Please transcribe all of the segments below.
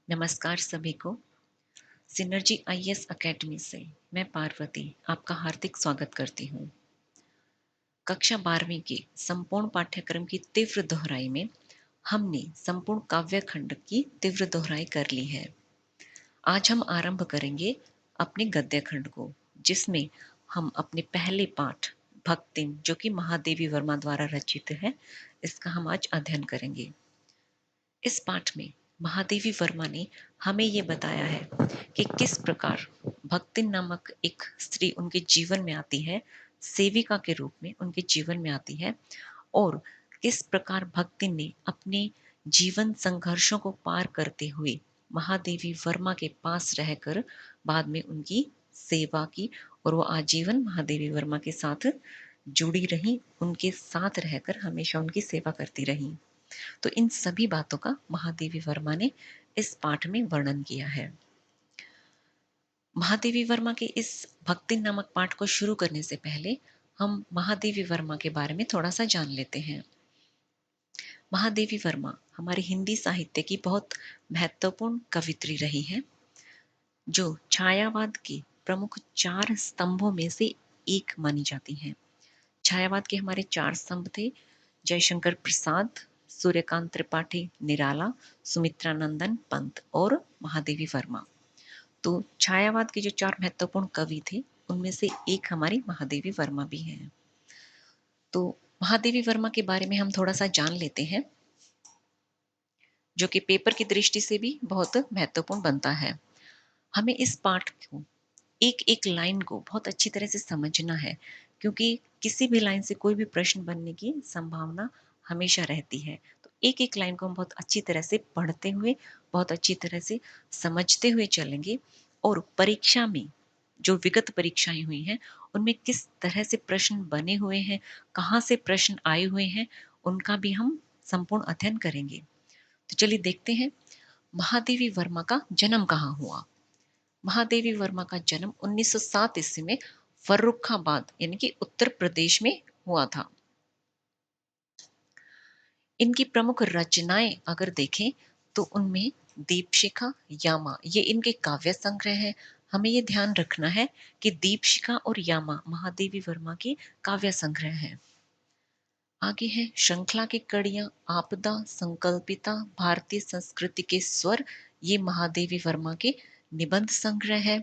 नमस्कार सभी को। सिनर्जी आईएएस अकेडमी से मैं पार्वती आपका हार्दिक स्वागत करती हूँ। कक्षा 12वीं के संपूर्ण पाठ्यक्रम की तीव्र दोहराई में हमने संपूर्ण काव्य खंड की तीव्र दोहराई कर ली है। आज हम आरंभ करेंगे अपने गद्य खंड को, जिसमें हम अपने पहले पाठ भक्तिम, जो कि महादेवी वर्मा द्वारा रचित है, इसका हम आज अध्ययन करेंगे। इस पाठ में महादेवी वर्मा ने हमें ये बताया है कि किस प्रकार भक्तिन नामक एक स्त्री उनके जीवन में आती है, सेविका के रूप में उनके जीवन में आती है, और किस प्रकार भक्तिन ने अपने जीवन संघर्षों को पार करते हुए महादेवी वर्मा के पास रहकर बाद में उनकी सेवा की, और वो आजीवन महादेवी वर्मा के साथ जुड़ी रही, उनके साथ रहकर हमेशा उनकी सेवा करती रही। तो इन सभी बातों का महादेवी वर्मा ने इस पाठ में वर्णन किया है। महादेवी वर्मा के इस भक्ति नामक पाठ को शुरू करने से पहले हम महादेवी वर्मा के बारे में थोड़ा सा जान लेते हैं। महादेवी वर्मा हमारे हिंदी साहित्य की बहुत महत्वपूर्ण कवित्री रही है, जो छायावाद के प्रमुख 4 स्तंभों में से एक मानी जाती है। छायावाद के हमारे 4 स्तंभ थे: जयशंकर प्रसाद, सूर्यकांत त्रिपाठी निराला, सुमित्रानंदन पंत और महादेवी वर्मा। तो छायावाद के जो 4 महत्वपूर्ण कवि थे, उनमें से एक हमारी महादेवी वर्मा भी हैं। तो महादेवी वर्मा के बारे में हम थोड़ा सा जान लेते हैं, जो कि पेपर की दृष्टि से भी बहुत महत्वपूर्ण बनता है। हमें इस पाठ को एक एक लाइन को बहुत अच्छी तरह से समझना है, क्योंकि किसी भी लाइन से कोई भी प्रश्न बनने की संभावना हमेशा रहती है। तो एक एक लाइन को हम बहुत अच्छी तरह से पढ़ते हुए, बहुत अच्छी तरह से समझते हुए चलेंगे, और परीक्षा में जो विगत परीक्षाएं हुई हैं, उनमें किस तरह से प्रश्न बने हुए हैं, कहाँ से प्रश्न आए हुए हैं, उनका भी हम संपूर्ण अध्ययन करेंगे। तो चलिए देखते हैं महादेवी वर्मा का जन्म कहाँ हुआ। महादेवी वर्मा का जन्म 1907 ईस्वी में फर्रुखाबाद यानी कि उत्तर प्रदेश में हुआ था। इनकी प्रमुख रचनाएं अगर देखें तो उनमें दीपशिखा, यामा, ये इनके काव्य संग्रह हैं। हमें ये ध्यान रखना है कि दीपशिखा और यामा महादेवी वर्मा के काव्य संग्रह हैं। आगे है श्रृंखला की कड़ियां, आपदा, संकल्पिता, भारतीय संस्कृति के स्वर, ये महादेवी वर्मा के निबंध संग्रह है।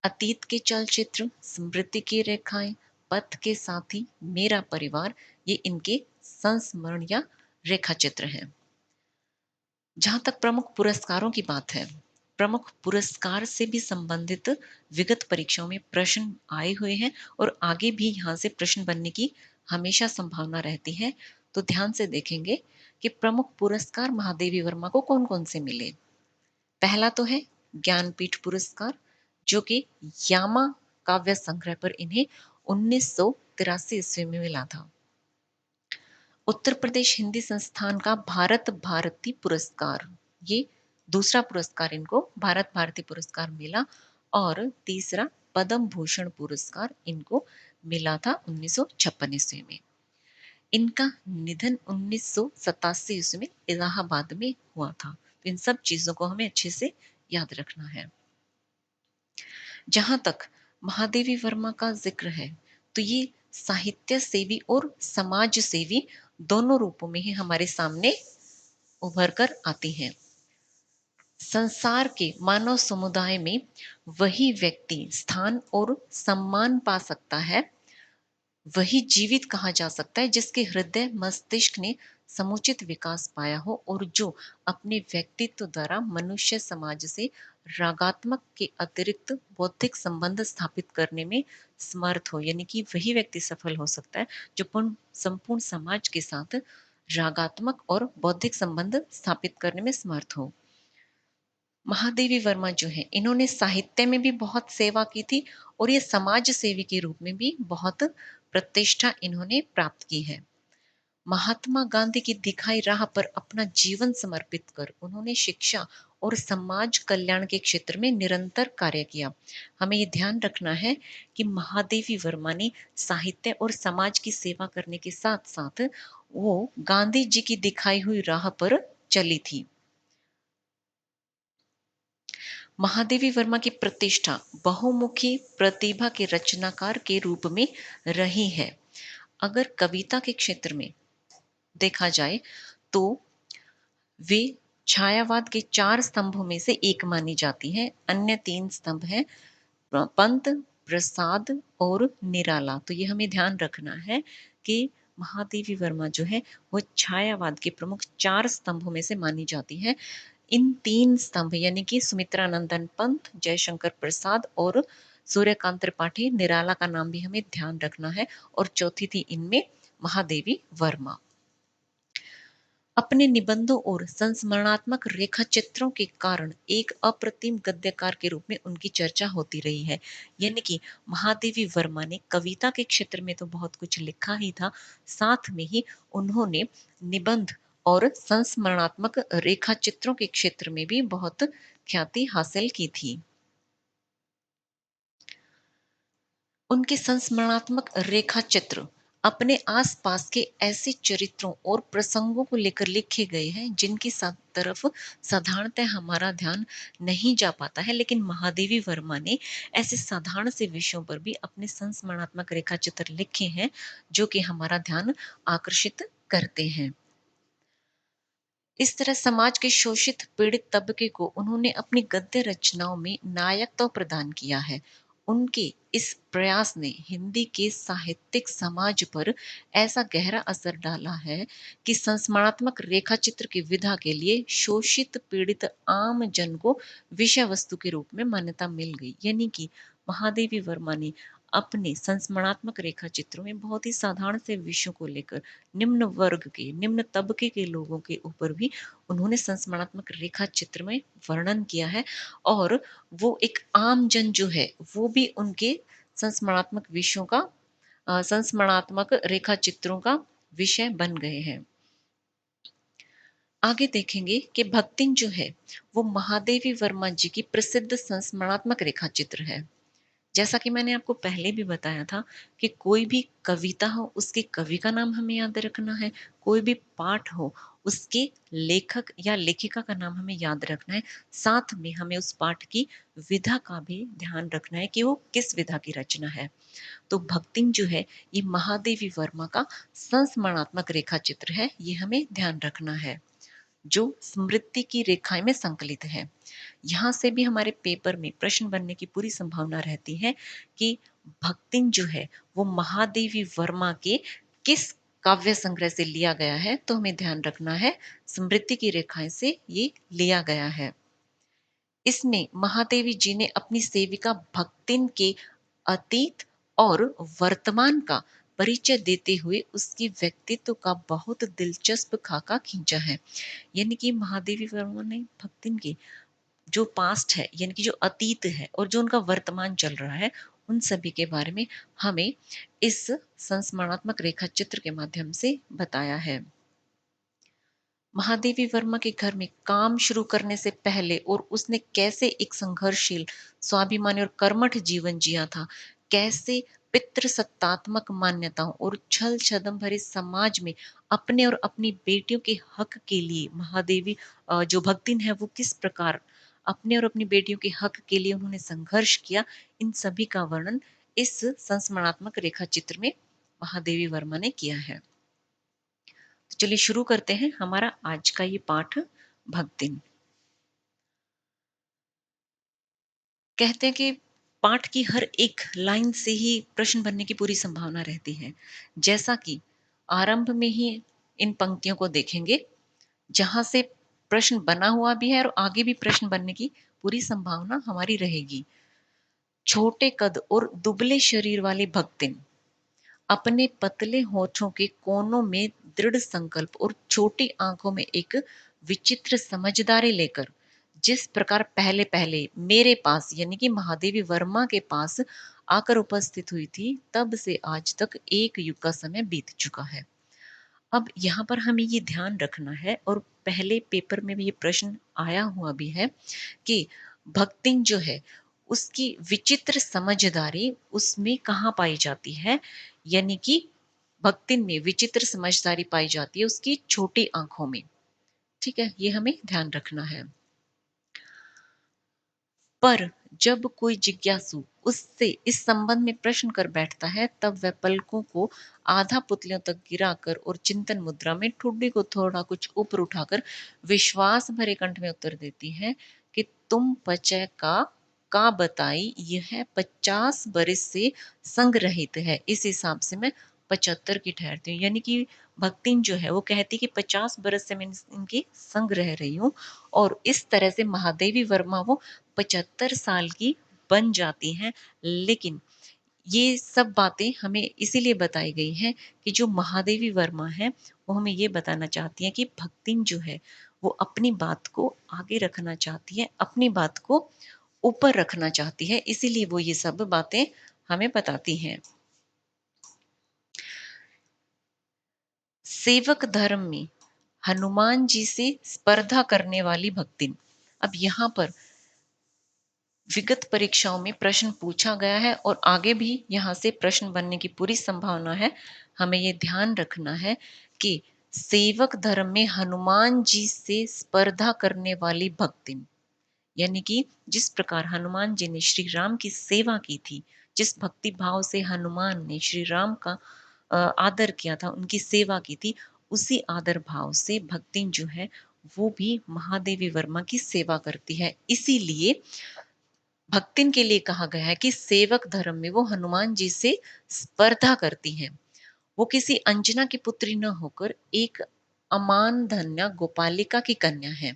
अतीत के चलचित्र, स्मृति की रेखाएं, पथ के साथी, मेरा परिवार, ये इनके संस्मरण या रेखा चित्र हैं। जहां तक प्रमुख पुरस्कारों की बात है, प्रमुख पुरस्कार से भी संबंधित विगत परीक्षाओं में प्रश्न आए हुए हैं, और आगे भी यहां से प्रश्न बनने की हमेशा संभावना रहती है। तो ध्यान से देखेंगे कि प्रमुख पुरस्कार महादेवी वर्मा को कौन कौन से मिले। पहला तो है ज्ञानपीठ पुरस्कार, जो कि यामा काव्य संग्रह पर इन्हें 1983 ईस्वी में मिला था। उत्तर प्रदेश हिंदी संस्थान का भारत भारती पुरस्कार, ये दूसरा पुरस्कार इनको भारत भारती पुरस्कार मिला। और तीसरा पद्म भूषण पुरस्कार इनको मिला था 1956 ईस्वी में। इनका निधन 1987 ईस्वी में इलाहाबाद में हुआ था। तो इन सब चीजों को हमें अच्छे से याद रखना है। जहां तक महादेवी वर्मा का जिक्र है, तो ये साहित्य सेवी और समाज सेवी दोनों रूपों में ही हमारे सामने उभर कर आती हैं। संसार के मानव समुदाय में वही व्यक्ति स्थान और सम्मान पा सकता है, वही जीवित कहा जा सकता है, जिसके हृदय मस्तिष्क ने समुचित विकास पाया हो, और जो अपने व्यक्तित्व द्वारा मनुष्य समाज से रागात्मक के अतिरिक्त बौद्धिक संबंध स्थापित करने में समर्थ हो। यानी कि वही व्यक्ति सफल हो सकता है जो पूर्ण संपूर्ण समाज के साथ रागात्मक और बौद्धिक संबंध स्थापित करने में समर्थ हो। महादेवी वर्मा जो है, इन्होंने साहित्य में भी बहुत सेवा की थी, और ये समाज सेवी के रूप में भी बहुत प्रतिष्ठा इन्होंने प्राप्त की है। महात्मा गांधी की दिखाई राह पर अपना जीवन समर्पित कर उन्होंने शिक्षा और समाज कल्याण के क्षेत्र में निरंतर कार्य किया। हमें ये ध्यान रखना है कि महादेवी वर्मा ने साहित्य और समाज की सेवा करने के साथ साथ वो गांधी जी की दिखाई हुई राह पर चली थी। महादेवी वर्मा की प्रतिष्ठा बहुमुखी प्रतिभा के रचनाकार के रूप में रही है। अगर कविता के क्षेत्र में देखा जाए तो वे छायावाद के 4 स्तंभों में से एक मानी जाती है। अन्य 3 स्तंभ हैं पंत, प्रसाद और निराला। तो ये हमें ध्यान रखना है कि महादेवी वर्मा जो है वो छायावाद के प्रमुख 4 स्तंभों में से मानी जाती है। इन 3 स्तंभ यानी कि सुमित्रा नंदन पंत, जयशंकर प्रसाद और सूर्यकांत त्रिपाठी निराला का नाम भी हमें ध्यान रखना है। और चौथी थी इनमें महादेवी वर्मा। अपने निबंधों और संस्मरणात्मक रेखा चित्रों के कारण एक अप्रतिम गद्यकार के रूप में उनकी चर्चा होती रही है। यानी कि महादेवी वर्मा ने कविता के क्षेत्र में तो बहुत कुछ लिखा ही था, साथ में ही उन्होंने निबंध और संस्मरणात्मक रेखा चित्रों के क्षेत्र में भी बहुत ख्याति हासिल की थी। उनके संस्मरणात्मक रेखा चित्र अपने आसपास के ऐसे चरित्रों और प्रसंगों को लेकर लिखे गए हैं जिनकी तरफ साधारणतः हमारा ध्यान नहीं जा पाता है, लेकिन महादेवी वर्मा ने ऐसे साधारण से विषयों पर भी अपने संस्मरणात्मक रेखा चित्र लिखे हैं जो कि हमारा ध्यान आकर्षित करते हैं। इस तरह समाज के शोषित पीड़ित तबके को उन्होंने अपनी गद्य रचनाओं में नायकत्व प्रदान किया है। उनके इस प्रयास ने हिंदी के साहित्यिक समाज पर ऐसा गहरा असर डाला है कि संस्मरणात्मक रेखा चित्र की विधा के लिए शोषित पीड़ित आम जन को विषय वस्तु के रूप में मान्यता मिल गई। यानी कि महादेवी वर्मा ने अपने संस्मरणात्मक रेखा चित्रों में बहुत ही साधारण से विषयों को लेकर निम्न वर्ग के, निम्न तबके के लोगों के ऊपर भी उन्होंने संस्मरणात्मक रेखा चित्र में वर्णन किया है। और वो एक आम जन जो है वो भी उनके संस्मरणात्मक विषयों का संस्मरणात्मक रेखा चित्रों का विषय बन गए हैं। आगे देखेंगे कि भक्तिन जो है वो महादेवी वर्मा जी की प्रसिद्ध संस्मरणात्मक रेखा चित्र है। जैसा कि मैंने आपको पहले भी बताया था कि कोई भी कविता हो उसके कवि का नाम हमें याद रखना है, कोई भी पाठ हो उसके लेखक या लेखिका का नाम हमें याद रखना है, साथ में हमें उस पाठ की विधा का भी ध्यान रखना है कि वो किस विधा की रचना है। तो भक्तिम जो है ये महादेवी वर्मा का संस्मरणात्मक रेखा चित्र है, ये हमें ध्यान रखना है, जो स्मृति की रेखाएं में संकलित है। यहाँ से भी हमारे पेपर में प्रश्न बनने की पूरी संभावना रहती है कि भक्तिन जो है वो महादेवी वर्मा के किस काव्य संग्रह से लिया गया है। तो हमें ध्यान रखना है स्मृति की रेखाएं से ये लिया गया है। इसमें महादेवी जी ने अपनी सेविका भक्तिन के अतीत और वर्तमान का परिचय देते हुए उसकी व्यक्तित्व का बहुत दिलचस्प खाका खींचा है। यानी कि महादेवी वर्मा ने भक्तिन की जो पास्ट है यानी कि जो अतीत है और जो उनका वर्तमान चल रहा है उन सभी के बारे में हमें इस संस्मरणात्मक रेखा चित्र के माध्यम से बताया है। महादेवी वर्मा के घर में काम शुरू करने से पहले और उसने कैसे एक संघर्षशील, स्वाभिमानी और कर्मठ जीवन जिया था, कैसे पितृसत्तात्मक मान्यताओं और छल छदम भरे समाज में अपने और अपनी बेटियों के हक के लिए महादेवी जो भक्तिन है वो किस प्रकार अपने और अपनी बेटियों के हक के लिए उन्होंने संघर्ष किया, इन सभी का वर्णन इस संस्मरणात्मक रेखा चित्र में महादेवी वर्मा ने किया है। तो चलिए शुरू करते हैं हमारा आज का ये पाठ भक्तिन। कहते हैं कि पाठ की हर एक लाइन से ही प्रश्न बनने की पूरी संभावना रहती है। जैसा कि आरंभ में ही इन पंक्तियों को देखेंगे जहां से प्रश्न बना हुआ भी है और आगे भी प्रश्न बनने की पूरी संभावना हमारी रहेगी। छोटे कद और दुबले शरीर वाली भक्तिन अपने पतले होठों के कोनों में दृढ़ संकल्प और छोटी आंखों में एक विचित्र समझदारी लेकर जिस प्रकार पहले पहले मेरे पास यानी कि महादेवी वर्मा के पास आकर उपस्थित हुई थी, तब से आज तक एक युग का समय बीत चुका है। अब यहाँ पर हमें ये ध्यान रखना है और पहले पेपर में भी ये प्रश्न आया हुआ भी है कि भक्तिन जो है उसकी विचित्र समझदारी उसमें कहाँ पाई जाती है। यानी कि भक्तिन में विचित्र समझदारी पाई जाती है उसकी छोटी आंखों में। ठीक है, ये हमें ध्यान रखना है। पर जब कोई जिज्ञासु उससे इस संबंध में प्रश्न कर बैठता है, तब वह पलकों को आधा पुतलियों तक गिराकर और चिंतन मुद्रा में ठुड्डी को थोड़ा कुछ ऊपर उठाकर विश्वास भरे कंठ में उत्तर देती है कि तुम पचय का बताई, यह 50 बरस से संग रहित है, इस हिसाब से मैं 75 की ठहरती हूँ। यानी कि भक्तिन जो है वो कहती कि 50 बरस से मैं इनकी संग रह रही हूँ, और इस तरह से महादेवी वर्मा वो 75 साल की बन जाती हैं। लेकिन ये सब बातें हमें इसीलिए बताई गई हैं कि जो महादेवी वर्मा है वो हमें ये बताना चाहती है कि भक्तिन जो है वो अपनी बात को आगे रखना चाहती है, अपनी बात को ऊपर रखना चाहती है, इसीलिए वो ये सब बातें हमें बताती हैं। सेवक धर्म में हनुमान जी से स्पर्धा करने वाली भक्तिन। अब यहाँ पर विगत परीक्षाओं में प्रश्न पूछा गया है और आगे भी यहाँ से प्रश्न बनने की पूरी संभावना है। हमें ये ध्यान रखना है कि सेवक धर्म में हनुमान जी से स्पर्धा करने वाली भक्तिन, यानी कि जिस प्रकार हनुमान जी ने श्री राम की सेवा की थी, जिस भक्ति भाव से हनुमान ने श्री राम का आदर किया था, उनकी सेवा की थी, उसी आदर भाव से भक्तिन जो है वो भी महादेवी वर्मा की सेवा करती है। इसीलिए भक्तिन के लिए कहा गया है कि सेवक धर्म में वो हनुमान जी से स्पर्धा करती हैं। वो किसी अंजना की पुत्री न होकर एक अमान धन्या गोपालिका की कन्या है।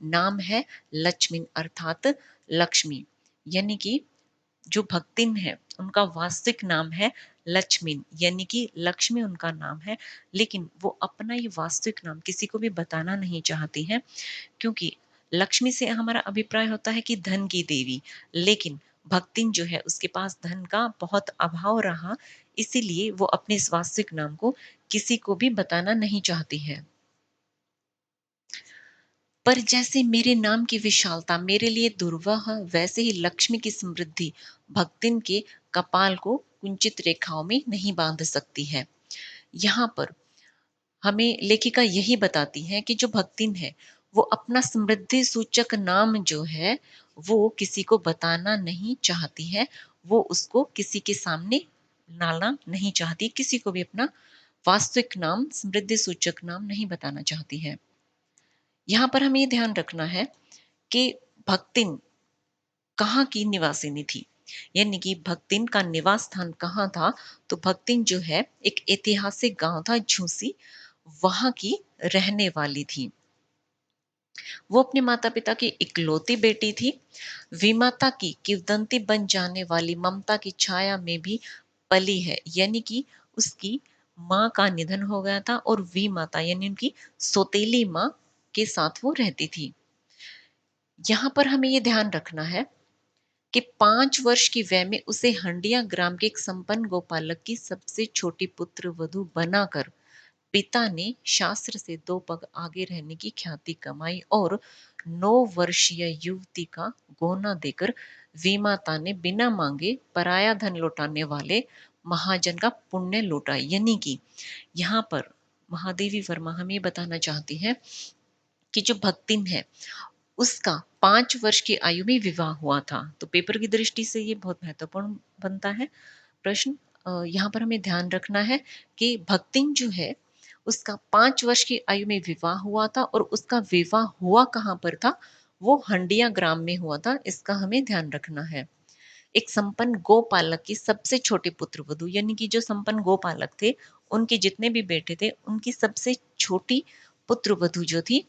नाम है लक्ष्मी अर्थात लक्ष्मी, यानी कि जो भक्तिन है उनका वास्तविक नाम है लक्ष्मी, यानी कि लक्ष्मी उनका नाम है। लेकिन वो अपना ये वास्तविक नाम किसी को भी बताना नहीं चाहती हैं, क्योंकि लक्ष्मी से हमारा अभिप्राय होता है कि धन की देवी, लेकिन भक्तिन जो है उसके पास धन का बहुत अभाव रहा, इसीलिए वो अपने इस वास्तविक नाम को किसी को भी बताना नहीं चाहती है। पर जैसे मेरे नाम की विशालता मेरे लिए दुर्वाह, वैसे ही लक्ष्मी की समृद्धि भक्तिन के कपाल को कुंचित रेखाओं में नहीं बांध सकती है। यहाँ पर हमें लेखिका यही बताती है कि जो भक्तिन है वो अपना समृद्धि सूचक नाम जो है वो किसी को बताना नहीं चाहती है, वो उसको किसी के सामने लाना नहीं चाहती, किसी को भी अपना वास्तविक नाम समृद्धि सूचक नाम नहीं बताना चाहती है। यहाँ पर हमें ये ध्यान रखना है कि भक्तिन कहाँ की निवासिनी थी, यानी कि भक्तिन का निवास स्थान कहाँ था। तो भक्तिन जो है एक ऐतिहासिक गांव था झूसी, वहां की रहने वाली थी। वो अपने माता पिता की इकलौती बेटी थी। विमाता की किंवदंती बन जाने वाली ममता की छाया में भी पली है, यानी कि उसकी माँ का निधन हो गया था और विमाता यानी उनकी सौतेली माँ के साथ वो रहती थी। यहाँ पर हमें ये ध्यान रखना है कि 5 वर्ष की वय में उसे हंडिया ग्राम के एक संपन्न गोपालक की सबसे छोटी पुत्र वधु बनाकर पिता ने शास्त्र से 2 पग आगे रहने की ख्याति कमाई और 9 वर्षीय युवती का गौना देकर विमाता ने बिना मांगे पराया धन लौटाने वाले महाजन का पुण्य लौटा। यानी कि यहाँ पर महादेवी वर्मा हमें ये बताना चाहती है कि जो भक्तिन है उसका 5 वर्ष की आयु में विवाह हुआ था। तो पेपर की दृष्टि से ये बहुत महत्वपूर्ण बनता है प्रश्न। यहाँ पर हमें ध्यान रखना है कि भक्तिन जो है उसका 5 वर्ष की आयु में विवाह हुआ था और उसका विवाह हुआ कहाँ पर था, वो हंडिया ग्राम में हुआ था, इसका हमें ध्यान रखना है। एक संपन्न गोपालक की सबसे छोटी पुत्र वधु, यानी कि जो संपन्न गोपालक थे उनके जितने भी बेटे थे उनकी सबसे छोटी पुत्र वधु जो थी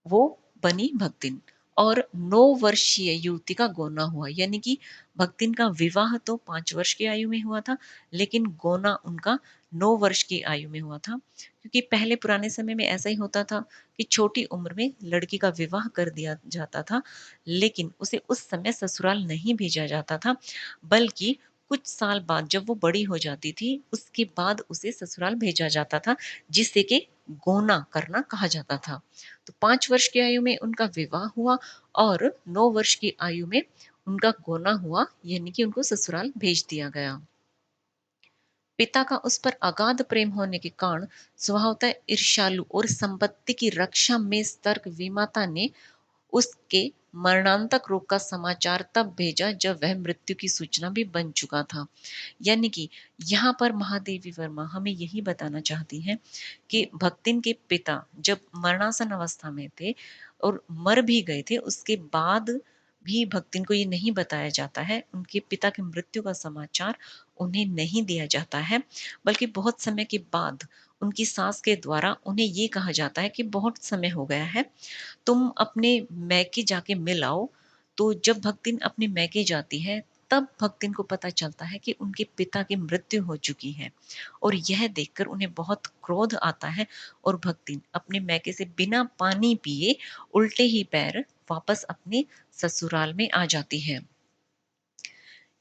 वो बनी भक्तिन, और 9 वर्षीय युवती का गोना हुआ। यानी कि भक्तिन का विवाह तो 5 वर्ष की आयु में हुआ था, लेकिन गोना उनका 9 वर्ष की आयु में हुआ था, क्योंकि पहले पुराने समय में ऐसा ही होता था कि छोटी उम्र में लड़की का विवाह कर दिया जाता था, लेकिन उसे उस समय ससुराल नहीं भेजा जाता था, बल्कि कुछ साल बाद जब वो बड़ी हो जाती थी उसके बाद उसे ससुराल भेजा जाता था, जिससे कि गोना करना कहा जाता था। तो 5 वर्ष की आयु में उनका विवाह हुआ और 9 वर्ष की आयु में उनका गोना हुआ, यानी कि उनको ससुराल भेज दिया गया। पिता का उस पर अगाध प्रेम होने के कारण स्वभावतः ईर्ष्यालु और संपत्ति की रक्षा में सतर्क विमाता ने उसके मरणांतक रोग का समाचार तब भेजा जब वह मृत्यु की सूचना भी बन चुका था। यानी कि यहाँ पर महादेवी वर्मा हमें यही बताना चाहती हैं कि भक्तिन के पिता जब मरणासन अवस्था में थे और मर भी गए थे, उसके बाद भी भक्तिन को ये नहीं बताया जाता है, उनके पिता की मृत्यु का समाचार उन्हें नहीं दिया जाता है, बल्कि बहुत समय के बाद उनकी सास के द्वारा उन्हें ये कहा जाता है कि बहुत समय हो गया है, तुम अपने मैके जाके मिल आओ। तो जब भक्तिन अपने मैके जाती है, तब भक्तिन को पता चलता है कि उनके पिता की मृत्यु हो चुकी है और यह देखकर उन्हें बहुत क्रोध आता है और भक्तिन अपने मैके से बिना पानी पिए उल्टे ही पैर वापस अपने ससुराल में आ जाती है।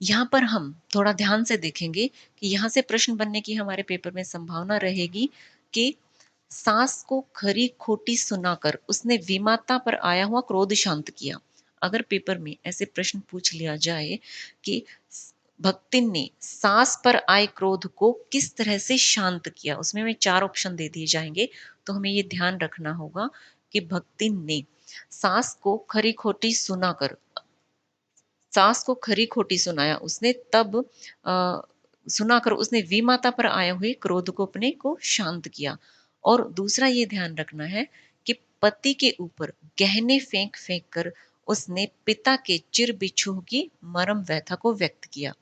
यहाँ पर हम थोड़ा ध्यान से देखेंगे कि यहाँ से प्रश्न बनने की हमारे पेपर में संभावना रहेगी कि सास को खरी खोटी सुनाकर उसने विमाता पर आया हुआ क्रोध शांत किया। अगर पेपर में ऐसे प्रश्न पूछ लिया जाए कि भक्तिन ने सास पर आए क्रोध को किस तरह से शांत किया, उसमें हमें 4 ऑप्शन दे दिए जाएंगे। तो हमें ये ध्यान रखना होगा कि भक्तिन ने सास को खरी खोटी सुनाकर, सास को खरी खोटी सुनाया उसने, तब सुनाकर उसने विमाता पर आए हुए क्रोध को अपने को शांत किया। और दूसरा ये ध्यान रखना है कि पति के ऊपर गहने फेंक फेंक कर उसने पिता के चिर बिछोह की मरम व्यथा को व्यक्त किया।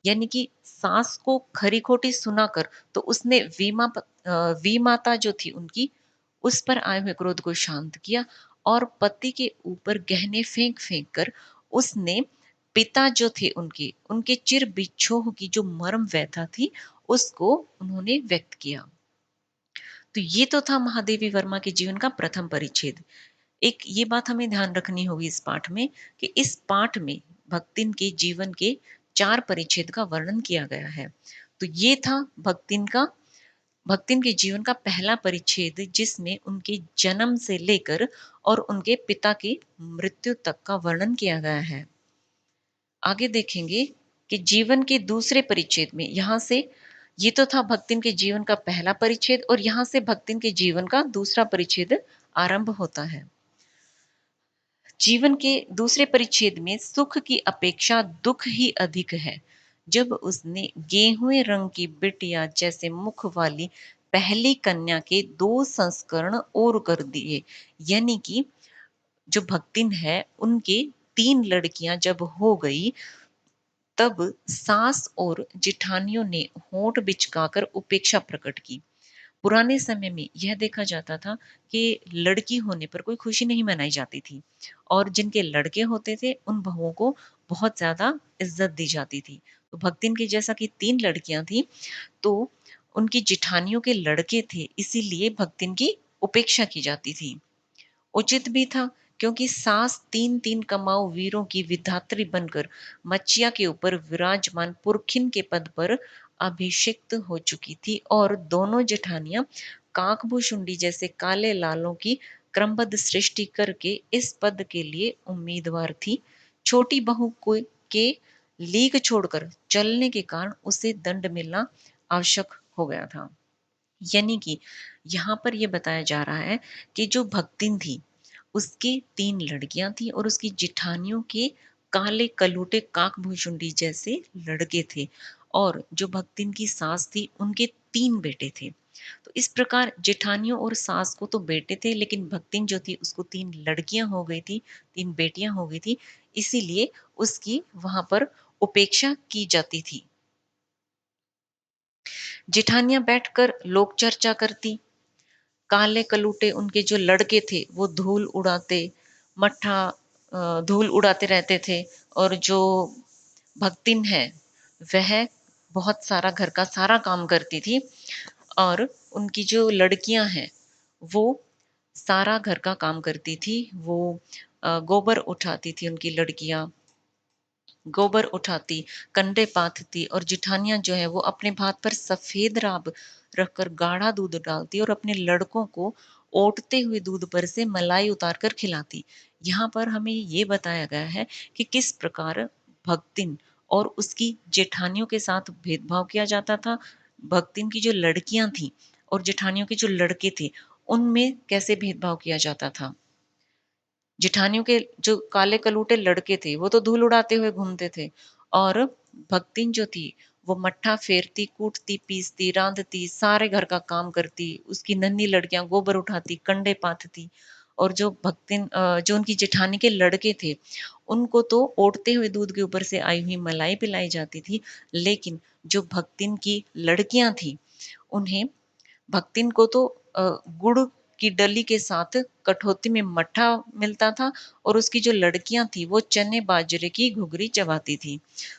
यानी कि सास को खरी खोटी सुनाकर तो उसने विमाता जो थी उनकी, उस पर आए हुए क्रोध को शांत किया और पति के ऊपर गहने फेंक फेंक कर उसने पिता जो थे उनके उनके चिर बिछोह की जो मर्म व्यथा थी उसको उन्होंने व्यक्त किया। तो ये तो था महादेवी वर्मा के जीवन का प्रथम परिच्छेद। एक ये बात हमें ध्यान रखनी होगी इस पाठ में कि इस पाठ में भक्तिन के जीवन के 4 परिच्छेद का वर्णन किया गया है। तो ये था भक्तिन के जीवन का पहला परिच्छेद, जिसमें उनके जन्म से लेकर और उनके पिता की मृत्यु तक का वर्णन किया गया है। आगे देखेंगे कि जीवन के दूसरे परिच्छेद में, यहाँ से ये तो था भक्तिन के जीवन का पहला परिच्छेद और यहाँ से भक्तिन के जीवन का दूसरा परिच्छेद आरंभ होता है। जीवन के दूसरे परिच्छेद में सुख की अपेक्षा दुख ही अधिक है। जब उसने गेहुए रंग की बिटिया जैसे मुख वाली पहली कन्या के 2 संस्करण और कर दिए। यानी कि जो भक्तिन है उनके 3 लड़कियां जब हो गई, तब सास और जिठानियों ने होंठ बिचकाकर उपेक्षा प्रकट की। पुराने समय में यह देखा जाता था कि लड़की होने पर कोई खुशी नहीं मनाई जाती थी और जिनके लड़के होते थे उन बहुओं को बहुत ज्यादा इज्जत दी जाती थी। तो भक्तिन की जैसा कि 3 लड़कियां थी, तो उनकी जिठानियों के लड़के थे, इसीलिए भक्तिन की उपेक्षा की जाती थी। उचित भी था, क्योंकि सास 3-3 कमाऊ वीरों की विधात्री बनकर मचिया के ऊपर विराजमान पुरखिन के पद पर अभिषिक्त हो चुकी थी और दोनों जेठानियां काकभूषुंडी जैसे काले लालों की क्रमबद्ध सृष्टि करके इस पद के लिए उम्मीदवार थी। छोटी बहू को के लीक छोड़कर चलने के कारण उसे दंड मिलना आवश्यक हो गया था। यानी कि यहाँ पर यह बताया जा रहा है कि जो भक्तिन थी उसकी 3 लड़कियां थी और उसकी जिठानियों के काले कलूटे काकभूषुंडी जैसे लड़के थे और जो भक्तिन की सास थी उनके 3 बेटे थे। तो इस प्रकार जेठानियों और सास को तो बेटे थे, लेकिन भक्तिन जो थी उसको 3 लड़कियां हो गई थी, 3 बेटियां हो गई थी, इसीलिए उसकी वहां पर उपेक्षा की जाती थी। जेठानियां बैठकर लोक चर्चा करती, काले कलूटे उनके जो लड़के थे वो धूल उड़ाते रहते थे और जो भक्तिन है वह बहुत सारा घर का सारा काम करती थी और उनकी जो लड़कियां हैं वो सारा घर का काम करती थी। वो गोबर उठाती थी, उनकी लड़कियां गोबर उठाती, कंडे पाथती और जिठानियां जो है वो अपने भात पर सफेद राब रखकर गाढ़ा दूध डालती और अपने लड़कों को ओटते हुए दूध पर से मलाई उतार कर खिलाती। यहाँ पर हमें ये बताया गया है कि किस प्रकार भक्तिन और उसकी जेठानियों के साथ भेदभाव किया जाता था। भक्तिन की जो लड़कियां थी और जेठानियों के जो लड़के थे उनमें कैसे भेदभाव किया जाता था। जेठानियों के जो काले कलूटे लड़के थे, वो तो धूल उड़ाते हुए घूमते थे और भक्तिन जो थी, वो मट्ठा फेरती, कूटती, पीसती, रांधती, सारे घर का काम करती, उसकी नन्ही लड़कियाँ गोबर उठाती, कंडे पाथती और जो उनकी जेठानी के लड़के थे, उनको तो ओटते हुए दूध के ऊपर से आई हुई मलाई पिलाई जाती थी, लेकिन जो भक्तिन की लड़कियाँ थीं, उन्हें भक्तिन को तो गुड़ की डली के साथ कठौती में मट्ठा मिलता था और उसकी जो लड़कियां थी वो चने बाजरे की घुघरी चबाती थी।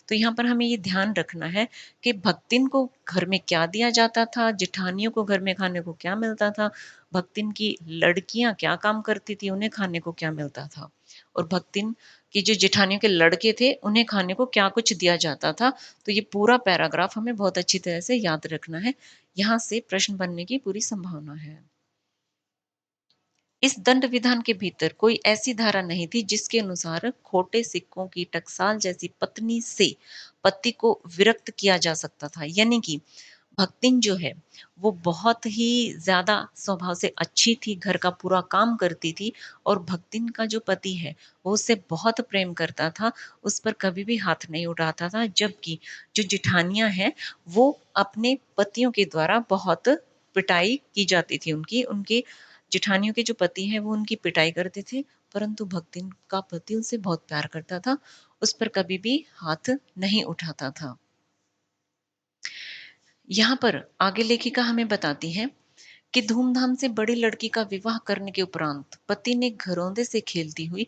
तो यहाँ पर हमें ये ध्यान रखना है कि भक्तिन को घर में क्या दिया जाता था, जेठानियों को घर में खाने को क्या मिलता था, भक्तिन की लड़कियां क्या काम करती थी, उन्हें खाने को क्या मिलता था और भक्तिन की जो जेठानियों के लड़के थे उन्हें खाने को क्या कुछ दिया जाता था। तो ये पूरा पैराग्राफ हमें बहुत अच्छी तरह से याद रखना है। यहाँ से प्रश्न बनने की पूरी संभावना है। इस दंड विधान के भीतर कोई ऐसी धारा नहीं थी जिसके अनुसार खोटे सिक्कों की टकसाल जैसी पत्नी से पति को विरक्त किया जा सकता था। यानी कि भक्तिन जो है वो बहुत ही ज्यादा स्वभाव से अच्छी थी, घर का पूरा काम करती थी और भक्तिन का जो पति है वो उससे बहुत प्रेम करता था, उस पर कभी भी हाथ नहीं उठाता था। जबकि जो जेठानियां हैं वो अपने पतियों के द्वारा बहुत पिटाई की जाती थी, उनकी उनके जेठानियों के जो पति हैं वो उनकी पिटाई करते थे, परंतु भक्तिन का पति उनसे बहुत प्यार करता था, उस पर कभी भी हाथ नहीं उठाता था। यहाँ पर आगे लेखिका हमें बताती है कि धूमधाम से बड़ी लड़की का विवाह करने के उपरांत पति ने घरौंदे से खेलती हुई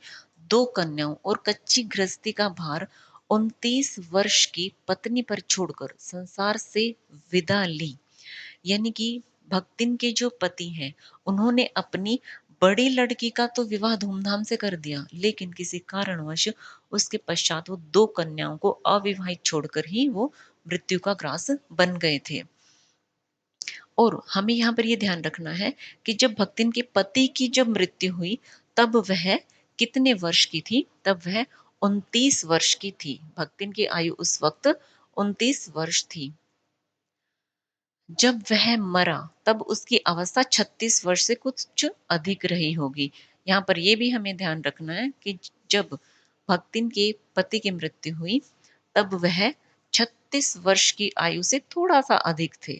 दो कन्याओं और कच्ची गृहस्थी का भार 29 वर्ष की पत्नी पर छोड़कर संसार से विदा ली। यानी कि भक्तिन के जो पति हैं उन्होंने अपनी बड़ी लड़की का तो विवाह धूमधाम से कर दिया, लेकिन किसी कारणवश उसके पश्चात वो दो कन्याओं को अविवाहित छोड़कर ही वो मृत्यु का ग्रास बन गए थे। और हमें यहाँ पर ये ध्यान रखना है कि जब भक्तिन के पति की जब मृत्यु हुई तब वह कितने वर्ष की थी, तब वह 29 वर्ष की थी। भक्तिन की आयु उस वक्त 29 वर्ष थी। जब वह मरा तब उसकी अवस्था 36 वर्ष से कुछ अधिक रही होगी। यहाँ पर यह भी हमें ध्यान रखना है कि जब भक्तिन के पति की मृत्यु हुई तब वह 36 वर्ष की आयु से थोड़ा सा अधिक थे।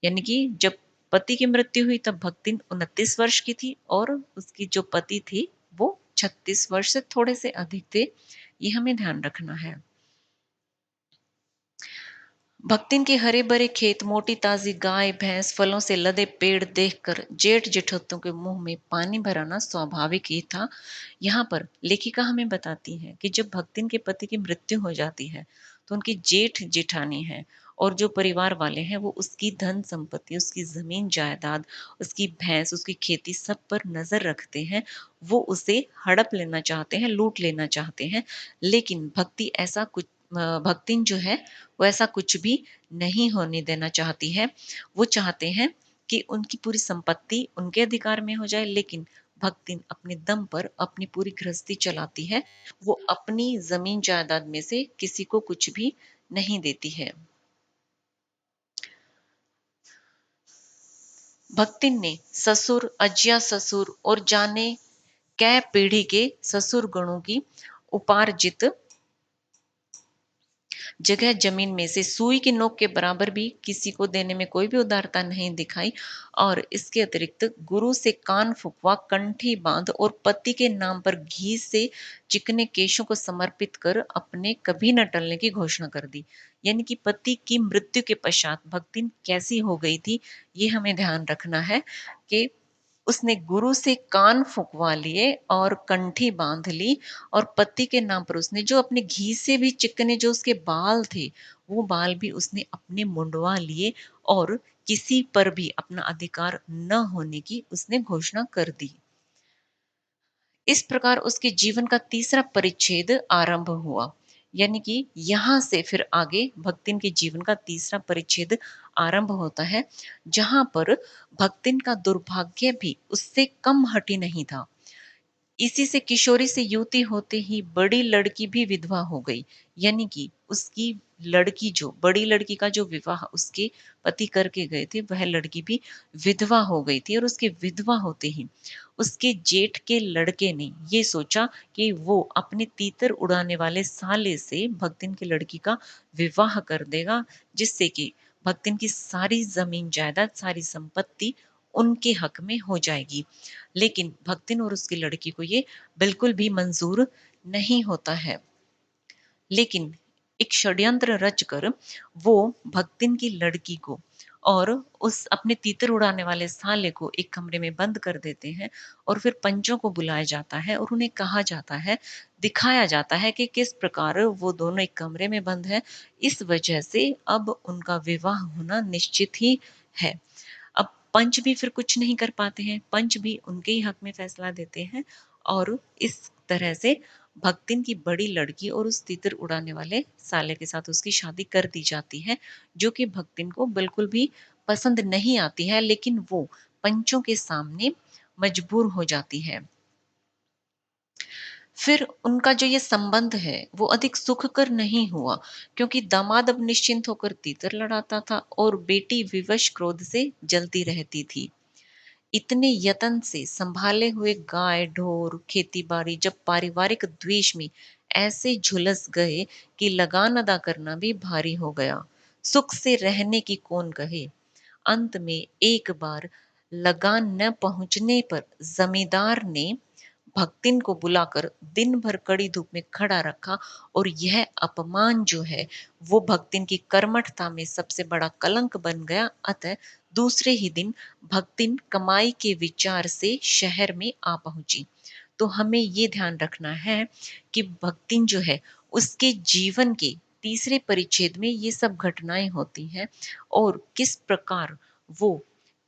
यानी कि जब पति की मृत्यु हुई तब भक्तिन 29 वर्ष की थी और उसकी जो पति थी वो 36 वर्ष से थोड़े से अधिक थे। ये हमें ध्यान रखना है। भक्तिन के हरे भरे खेत, मोटी ताजी गाय भैंस, फलों से लदे पेड़ देखकर जेठ जेठोत्तों के मुंह में पानी भराना स्वाभाविक ही था। यहाँ पर लेखिका हमें बताती है कि जब भक्तिन के पति की मृत्यु हो जाती है तो उनकी जेठ जेठानी है और जो परिवार वाले हैं वो उसकी धन संपत्ति, उसकी जमीन जायदाद, उसकी भैंस, उसकी खेती सब पर नजर रखते हैं। वो उसे हड़प लेना चाहते हैं, लूट लेना चाहते हैं, लेकिन भक्तिन जो है वो ऐसा कुछ भी नहीं होने देना चाहती है। वो चाहते हैं कि उनकी पूरी संपत्ति उनके अधिकार में हो जाए, लेकिन भक्तिन अपने दम पर अपनी पूरी गृहस्थी चलाती है। वो अपनी जमीन जायदाद में से किसी को कुछ भी नहीं देती है। भक्तिन ने ससुर, अज्ञा ससुर और जाने कै पीढ़ी के ससुर गणों की उपार्जित जगह जमीन में से सुई की नोक के बराबर भी किसी को देने में कोई भी उदारता नहीं दिखाई और इसके अतिरिक्त गुरु से कान फुकवा, कंठी बांध और पति के नाम पर घी से चिकने केशों को समर्पित कर अपने कभी न टलने की घोषणा कर दी। यानी कि पति की मृत्यु के पश्चात भक्ति कैसी हो गई थी, ये हमें ध्यान रखना है कि उसने गुरु से कान फुकवा लिए और कंठी बांध ली और पति के नाम पर उसने जो अपने घी से भी चिकने जो उसके बाल थे वो बाल भी उसने अपने मुंडवा लिए और किसी पर भी अपना अधिकार न होने की उसने घोषणा कर दी। इस प्रकार उसके जीवन का तीसरा परिच्छेद आरंभ हुआ। यानी कि यहां से फिर आगे भक्तिन के जीवन का तीसरा परिच्छेद आरंभ होता है, जहां पर भक्तिन का दुर्भाग्य भी उससे कम हटी नहीं था। इसी से किशोरी से युवती होते ही बड़ी लड़की भी विधवा हो गई। यानी कि उसकी लड़की जो बड़ी लड़की का जो विवाह उसके पति करके गए थे, वह लड़की भी विधवा हो गई थी और उसके विधवा होते ही उसके जेठ के लड़के ने ये सोचा कि वो अपने तीतर उड़ाने वाले साले से भक्तिन की लड़की का विवाह कर देगा, जिससे कि भक्तिन की सारी जमीन जायदाद, सारी संपत्ति उनके हक में हो जाएगी। लेकिन भक्तिन और उसकी लड़की को ये बिल्कुल भी मंजूर नहीं होता है। लेकिन एक षड्यंत्र रचकर वो भक्तिन की लड़की को और उस अपने तीतर उड़ाने वाले साले को एक कमरे में बंद कर देते हैं और फिर पंचों को बुलाया जाता है और उन्हें कहा जाता है, दिखाया जाता है कि किस प्रकार वो दोनों एक कमरे में बंद है। इस वजह से अब उनका विवाह होना निश्चित ही है। अब पंच भी फिर कुछ नहीं कर पाते हैं, पंच भी उनके ही हक में फैसला देते हैं और इस तरह से भक्तिन की बड़ी लड़की और उस तीतर उड़ाने वाले साले के साथ उसकी शादी कर दी जाती है, जो कि भक्तिन को बिल्कुल भी पसंद नहीं आती है, लेकिन वो पंचों के सामने मजबूर हो जाती है। फिर उनका जो ये संबंध है वो अधिक सुखकर नहीं हुआ, क्योंकि दामाद अब निश्चिंत होकर तीतर लड़ाता था और बेटी विवश क्रोध से जलती रहती थी। इतने यत्न से संभाले हुए गाय ढोर खेती बाड़ी जब पारिवारिक द्वेष में ऐसे झुलस गए कि लगान अदा करना भी भारी हो गया। सुख से रहने की कौन कहे। अंत में एक बार लगान न पहुंचने पर जमींदार ने भक्तिन को बुलाकर दिन भर कड़ी धूप में खड़ा रखा और यह अपमान जो है वो भक्तिन की कर्मठता में सबसे बड़ा कलंक बन गया। अतः दूसरे ही दिन भक्तिन कमाई के विचार से शहर में आ पहुंची। तो हमें ये ध्यान रखना है कि भक्तिन जो है उसके जीवन के तीसरे परिच्छेद में ये सब घटनाएं होती हैं और किस प्रकार वो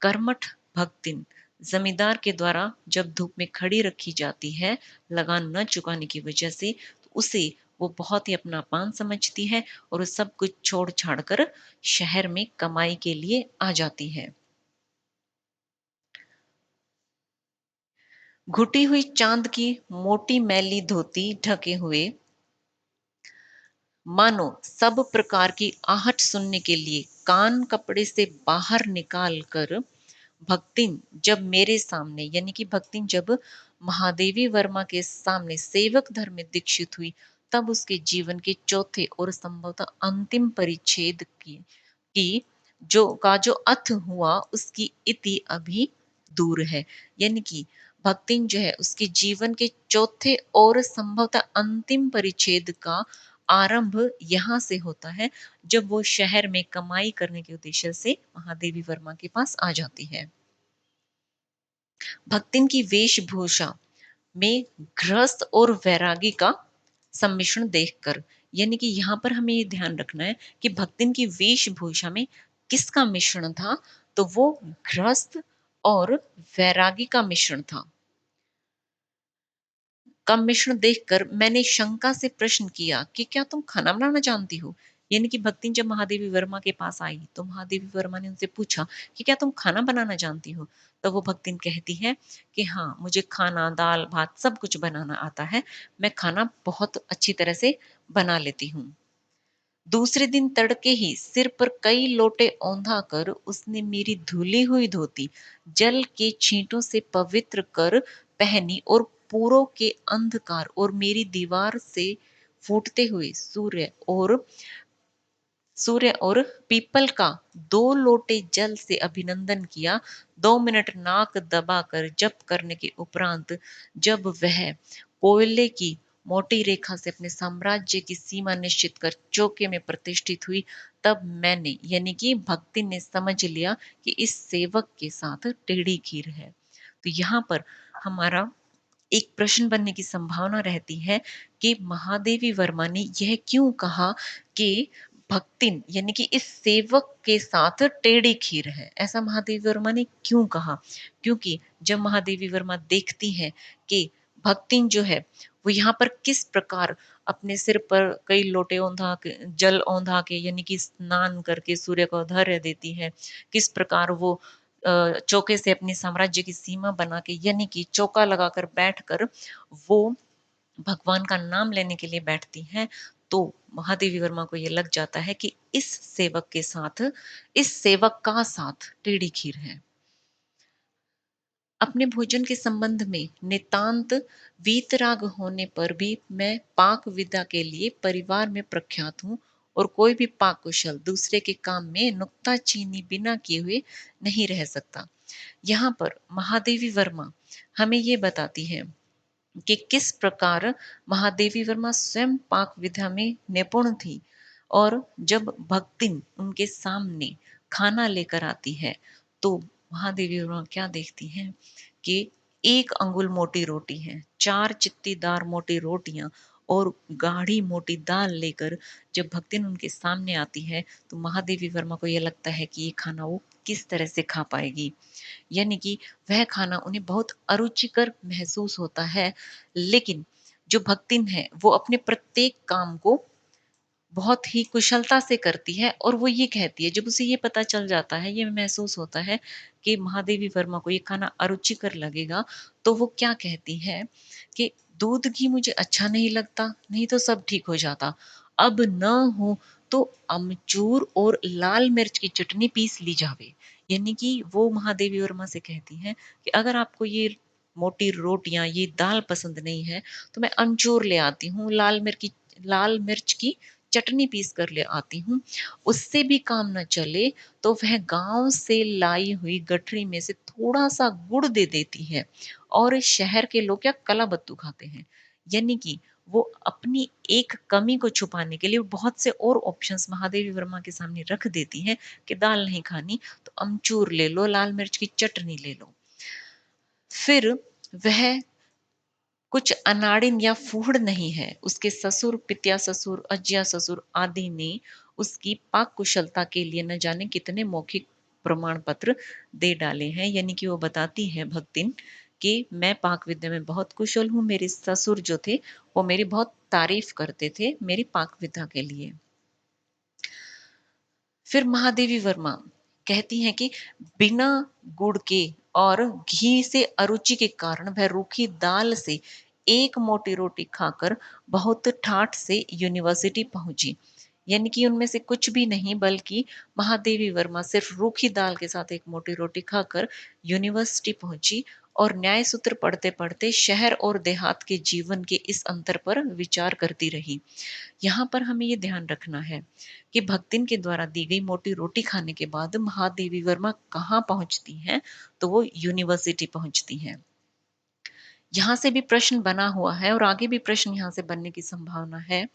कर्मठ भक्तिन जमींदार के द्वारा जब धूप में खड़ी रखी जाती है लगान न चुकाने की वजह से, तो उसे वो बहुत ही अपना अपमान समझती है और वो सब कुछ छोड़ छाड़ कर शहर में कमाई के लिए आ जाती है। घुटी हुई चांद की मोटी मैली धोती ढके हुए, मानो सब प्रकार की आहट सुनने के लिए कान कपड़े से बाहर निकाल कर भक्तिन जब मेरे सामने, यानी कि भक्तिन जब महादेवी वर्मा के सामने सेवक धर्म में दीक्षित हुई, तब उसके जीवन के चौथे और संभवतः अंतिम परिच्छेद की जो अर्थ हुआ उसकी इति अभी दूर है। यानी कि भक्तिन जो है उसके जीवन के चौथे और संभवतः अंतिम परिच्छेद का आरंभ यहाँ से होता है, जब वो शहर में कमाई करने के उद्देश्य से महादेवी वर्मा के पास आ जाती है। भक्तिन की वेशभूषा में गृहस्थ और वैरागी का सम्मिश्रण देखकर, यानी कि यहाँ पर हमें ये ध्यान रखना है कि भक्तिन की वेशभूषा में किसका मिश्रण था, तो वो गृहस्थ और वैरागी का मिश्रण था। का मिश्रण देखकर मैंने शंका से प्रश्न किया कि क्या तुम खाना बनाना जानती हो। यानी कि भक्ति जब महादेवी वर्मा के पास आई तो महादेवी वर्मा ने उनसे पूछा कि क्या तुम खाना बनाना जानती हो। तो वो भक्तिन कहती है कि हाँ, मुझे खाना दाल भात सब कुछ बनाना आता है, मैं खाना बहुत अच्छी तरह से बना लेती हूँ। दूसरे दिन तड़के ही सिर पर कई लोटे औंधा कर उसने मेरी धुली हुई धोती जल के छींटों से पवित्र कर पहनी और पूरों के अंधकार और मेरी दीवार से फूटते हुए सूर्य और पीपल का 2 लोटे जल से अभिनंदन किया। 2 मिनट नाक दबाकर जप करने के उपरांत जब वह कोयले की मोटी रेखा से अपने साम्राज्य की सीमा निश्चित कर चौके में प्रतिष्ठित हुई, तब मैंने, यानी कि भक्ति ने समझ लिया कि इस सेवक के साथ टेढ़ी खीर है। तो यहाँ पर हमारा एक प्रश्न बनने की संभावना रहती है कि महादेवी वर्मा ने यह क्यों कहा कि भक्तिन, यानी कि इस सेवक के साथ टेढ़ी खीर है। ऐसा महादेवी वर्मा ने क्यों कहा? क्योंकि जब महादेवी वर्मा देखती हैं कि भक्तिन जो है वो यहाँ पर किस प्रकार अपने सिर पर कई लोटे औंधा के जल औंधा के, यानी कि स्नान करके सूर्य को धैर्य देती है, किस प्रकार वो चौके से अपने साम्राज्य की सीमा बना के, यानी कि चौका लगाकर बैठकर वो भगवान का नाम लेने के लिए बैठती हैं, तो महादेवी वर्मा को ये लग जाता है कि इस सेवक का साथ टेढ़ी खीर है। अपने भोजन के संबंध में नितांत वीतराग होने पर भी मैं पाक विद्या के लिए परिवार में प्रख्यात हूँ और कोई भी पाक कुशल दूसरे के काम में नुक्ताचीनी बिना किए हुए नहीं रह सकता। यहाँ पर महादेवी वर्मा हमें ये बताती है कि किस प्रकार महादेवी वर्मा स्वयं पाक विद्या में निपुण थी, और जब भक्तिन उनके सामने खाना लेकर आती है तो महादेवी वर्मा क्या देखती हैं कि 1 अंगुल मोटी रोटी है, 4 चित्तीदार मोटी रोटियां और गाढ़ी मोटी दाल लेकर जब भक्तिन उनके सामने आती है तो महादेवी वर्मा को यह लगता है कि ये खाना वो किस तरह से खा पाएगी। यानी कि वह खाना उन्हें बहुत अरुचिकर महसूस होता है, लेकिन जो भक्तिन है वो अपने प्रत्येक काम को बहुत ही कुशलता से करती है, और वो ये कहती है, जब उसे ये पता चल जाता है, ये महसूस होता है कि महादेवी वर्मा को ये खाना अरुचिकर लगेगा, तो वो क्या कहती है कि दूध घी मुझे अच्छा नहीं लगता, नहीं तो सब ठीक हो जाता। अब न हो तो अमचूर और लाल मिर्च की चटनी पीस ली जावे। यानी कि वो महादेवी वर्मा से कहती हैं कि अगर आपको ये मोटी रोटियां, ये दाल पसंद नहीं है, तो मैं अमचूर ले आती हूँ, लाल मिर्च की चटनी पीस कर ले आती हूँ। उससे भी काम ना चले तो वह गांव से लाई हुई गठरी में से थोड़ा सा गुड़ दे देती है, और शहर के लोग क्या कला बत्तू खाते हैं। यानी कि वो अपनी एक कमी को छुपाने के लिए बहुत से और ऑप्शंस महादेवी वर्मा के सामने रख देती हैं कि दाल नहीं खानी तो अमचूर ले लो, लाल मिर्च की चटनी ले लो। फिर वह कुछ अनाड़िन या फूहड़ नहीं है। उसके ससुर, पित्या ससुर, अज्या ससुर आदि ने उसकी पाक कुशलता के लिए न जाने कितने मौखिक प्रमाण पत्र दे डाले हैं। यानी कि वो बताती है भक्तिन कि मैं पाक विद्या में बहुत कुशल हूँ। मेरे ससुर जो थे वो मेरी बहुत तारीफ करते थे मेरी पाक विद्या के लिए। फिर महादेवी वर्मा कहती हैं कि बिना गुड़ के और घी से अरुचि के कारण वह रूखी दाल से एक मोटी रोटी खाकर बहुत ठाठ से यूनिवर्सिटी पहुंची। यानी कि उनमें से कुछ भी नहीं, बल्कि महादेवी वर्मा सिर्फ रूखी दाल के साथ एक मोटी रोटी खाकर यूनिवर्सिटी पहुंची और न्याय सूत्र पढ़ते पढ़ते शहर और देहात के जीवन के इस अंतर पर विचार करती रही। यहाँ पर हमें ये ध्यान रखना है कि भक्तिन के द्वारा दी गई मोटी रोटी खाने के बाद महादेवी वर्मा कहाँ पहुंचती हैं, तो वो यूनिवर्सिटी पहुंचती हैं। यहाँ से भी प्रश्न बना हुआ है और आगे भी प्रश्न यहाँ से बनने की संभावना है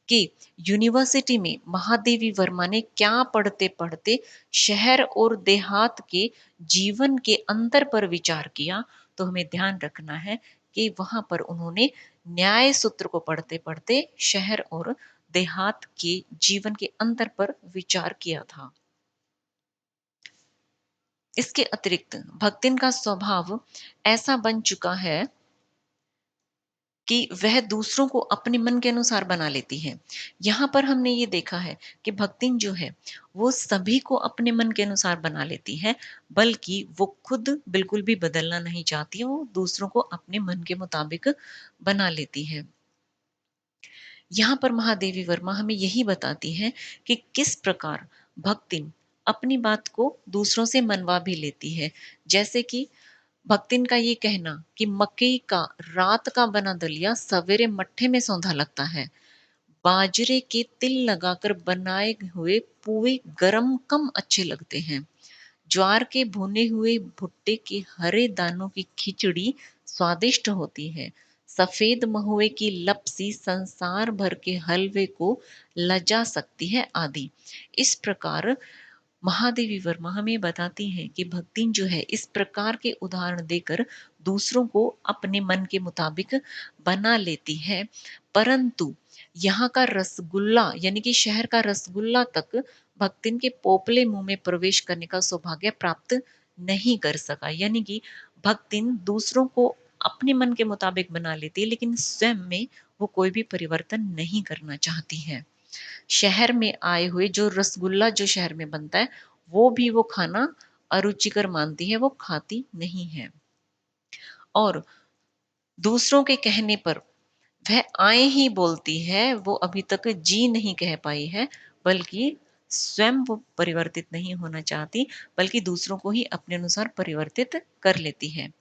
कि यूनिवर्सिटी में महादेवी वर्मा ने क्या पढ़ते पढ़ते शहर और देहात के जीवन के अंतर पर विचार किया। तो हमें ध्यान रखना है कि वहां पर उन्होंने न्याय सूत्र को पढ़ते पढ़ते शहर और देहात के जीवन के अंतर पर विचार किया था। इसके अतिरिक्त भक्तिन का स्वभाव ऐसा बन चुका है कि वह दूसरों को अपने मन के अनुसार बना लेती है। यहाँ पर हमने ये देखा है कि भक्तिन जो है वो सभी को अपने मन के अनुसार बना लेती है, बल्कि वो खुद बिल्कुल भी बदलना नहीं चाहती है, वो दूसरों को अपने मन के मुताबिक बना लेती है। यहाँ पर महादेवी वर्मा हमें यही बताती है कि किस प्रकार भक्तिन अपनी बात को दूसरों से मनवा भी लेती है। जैसे कि भक्तिन का ये कहना कि मकई का रात का बना दलिया सवेरे मट्ठे में सौंधा लगता है, बाजरे के तिल लगाकर बनाए हुए पुए गरम कम अच्छे लगते हैं, ज्वार के भुने हुए भुट्टे के हरे दानों की खिचड़ी स्वादिष्ट होती है, सफेद महुए की लपसी संसार भर के हलवे को लजा सकती है आदि। इस प्रकार महादेवी वर्मा हमें बताती हैं कि भक्तिन जो है इस प्रकार के उदाहरण देकर दूसरों को अपने मन के मुताबिक बना लेती है, परंतु यहाँ का रसगुल्ला यानी कि शहर का रसगुल्ला तक भक्तिन के पोपले मुंह में प्रवेश करने का सौभाग्य प्राप्त नहीं कर सका। यानी कि भक्तिन दूसरों को अपने मन के मुताबिक बना लेती है, लेकिन स्वयं में वो कोई भी परिवर्तन नहीं करना चाहती है। शहर में आए हुए जो रसगुल्ला जो शहर में बनता है वो भी वो खाना अरुचिकर मानती है, वो खाती नहीं है। और दूसरों के कहने पर वह आए ही बोलती है, वो अभी तक जी नहीं कह पाई है, बल्कि स्वयं वो परिवर्तित नहीं होना चाहती, बल्कि दूसरों को ही अपने अनुसार परिवर्तित कर लेती है।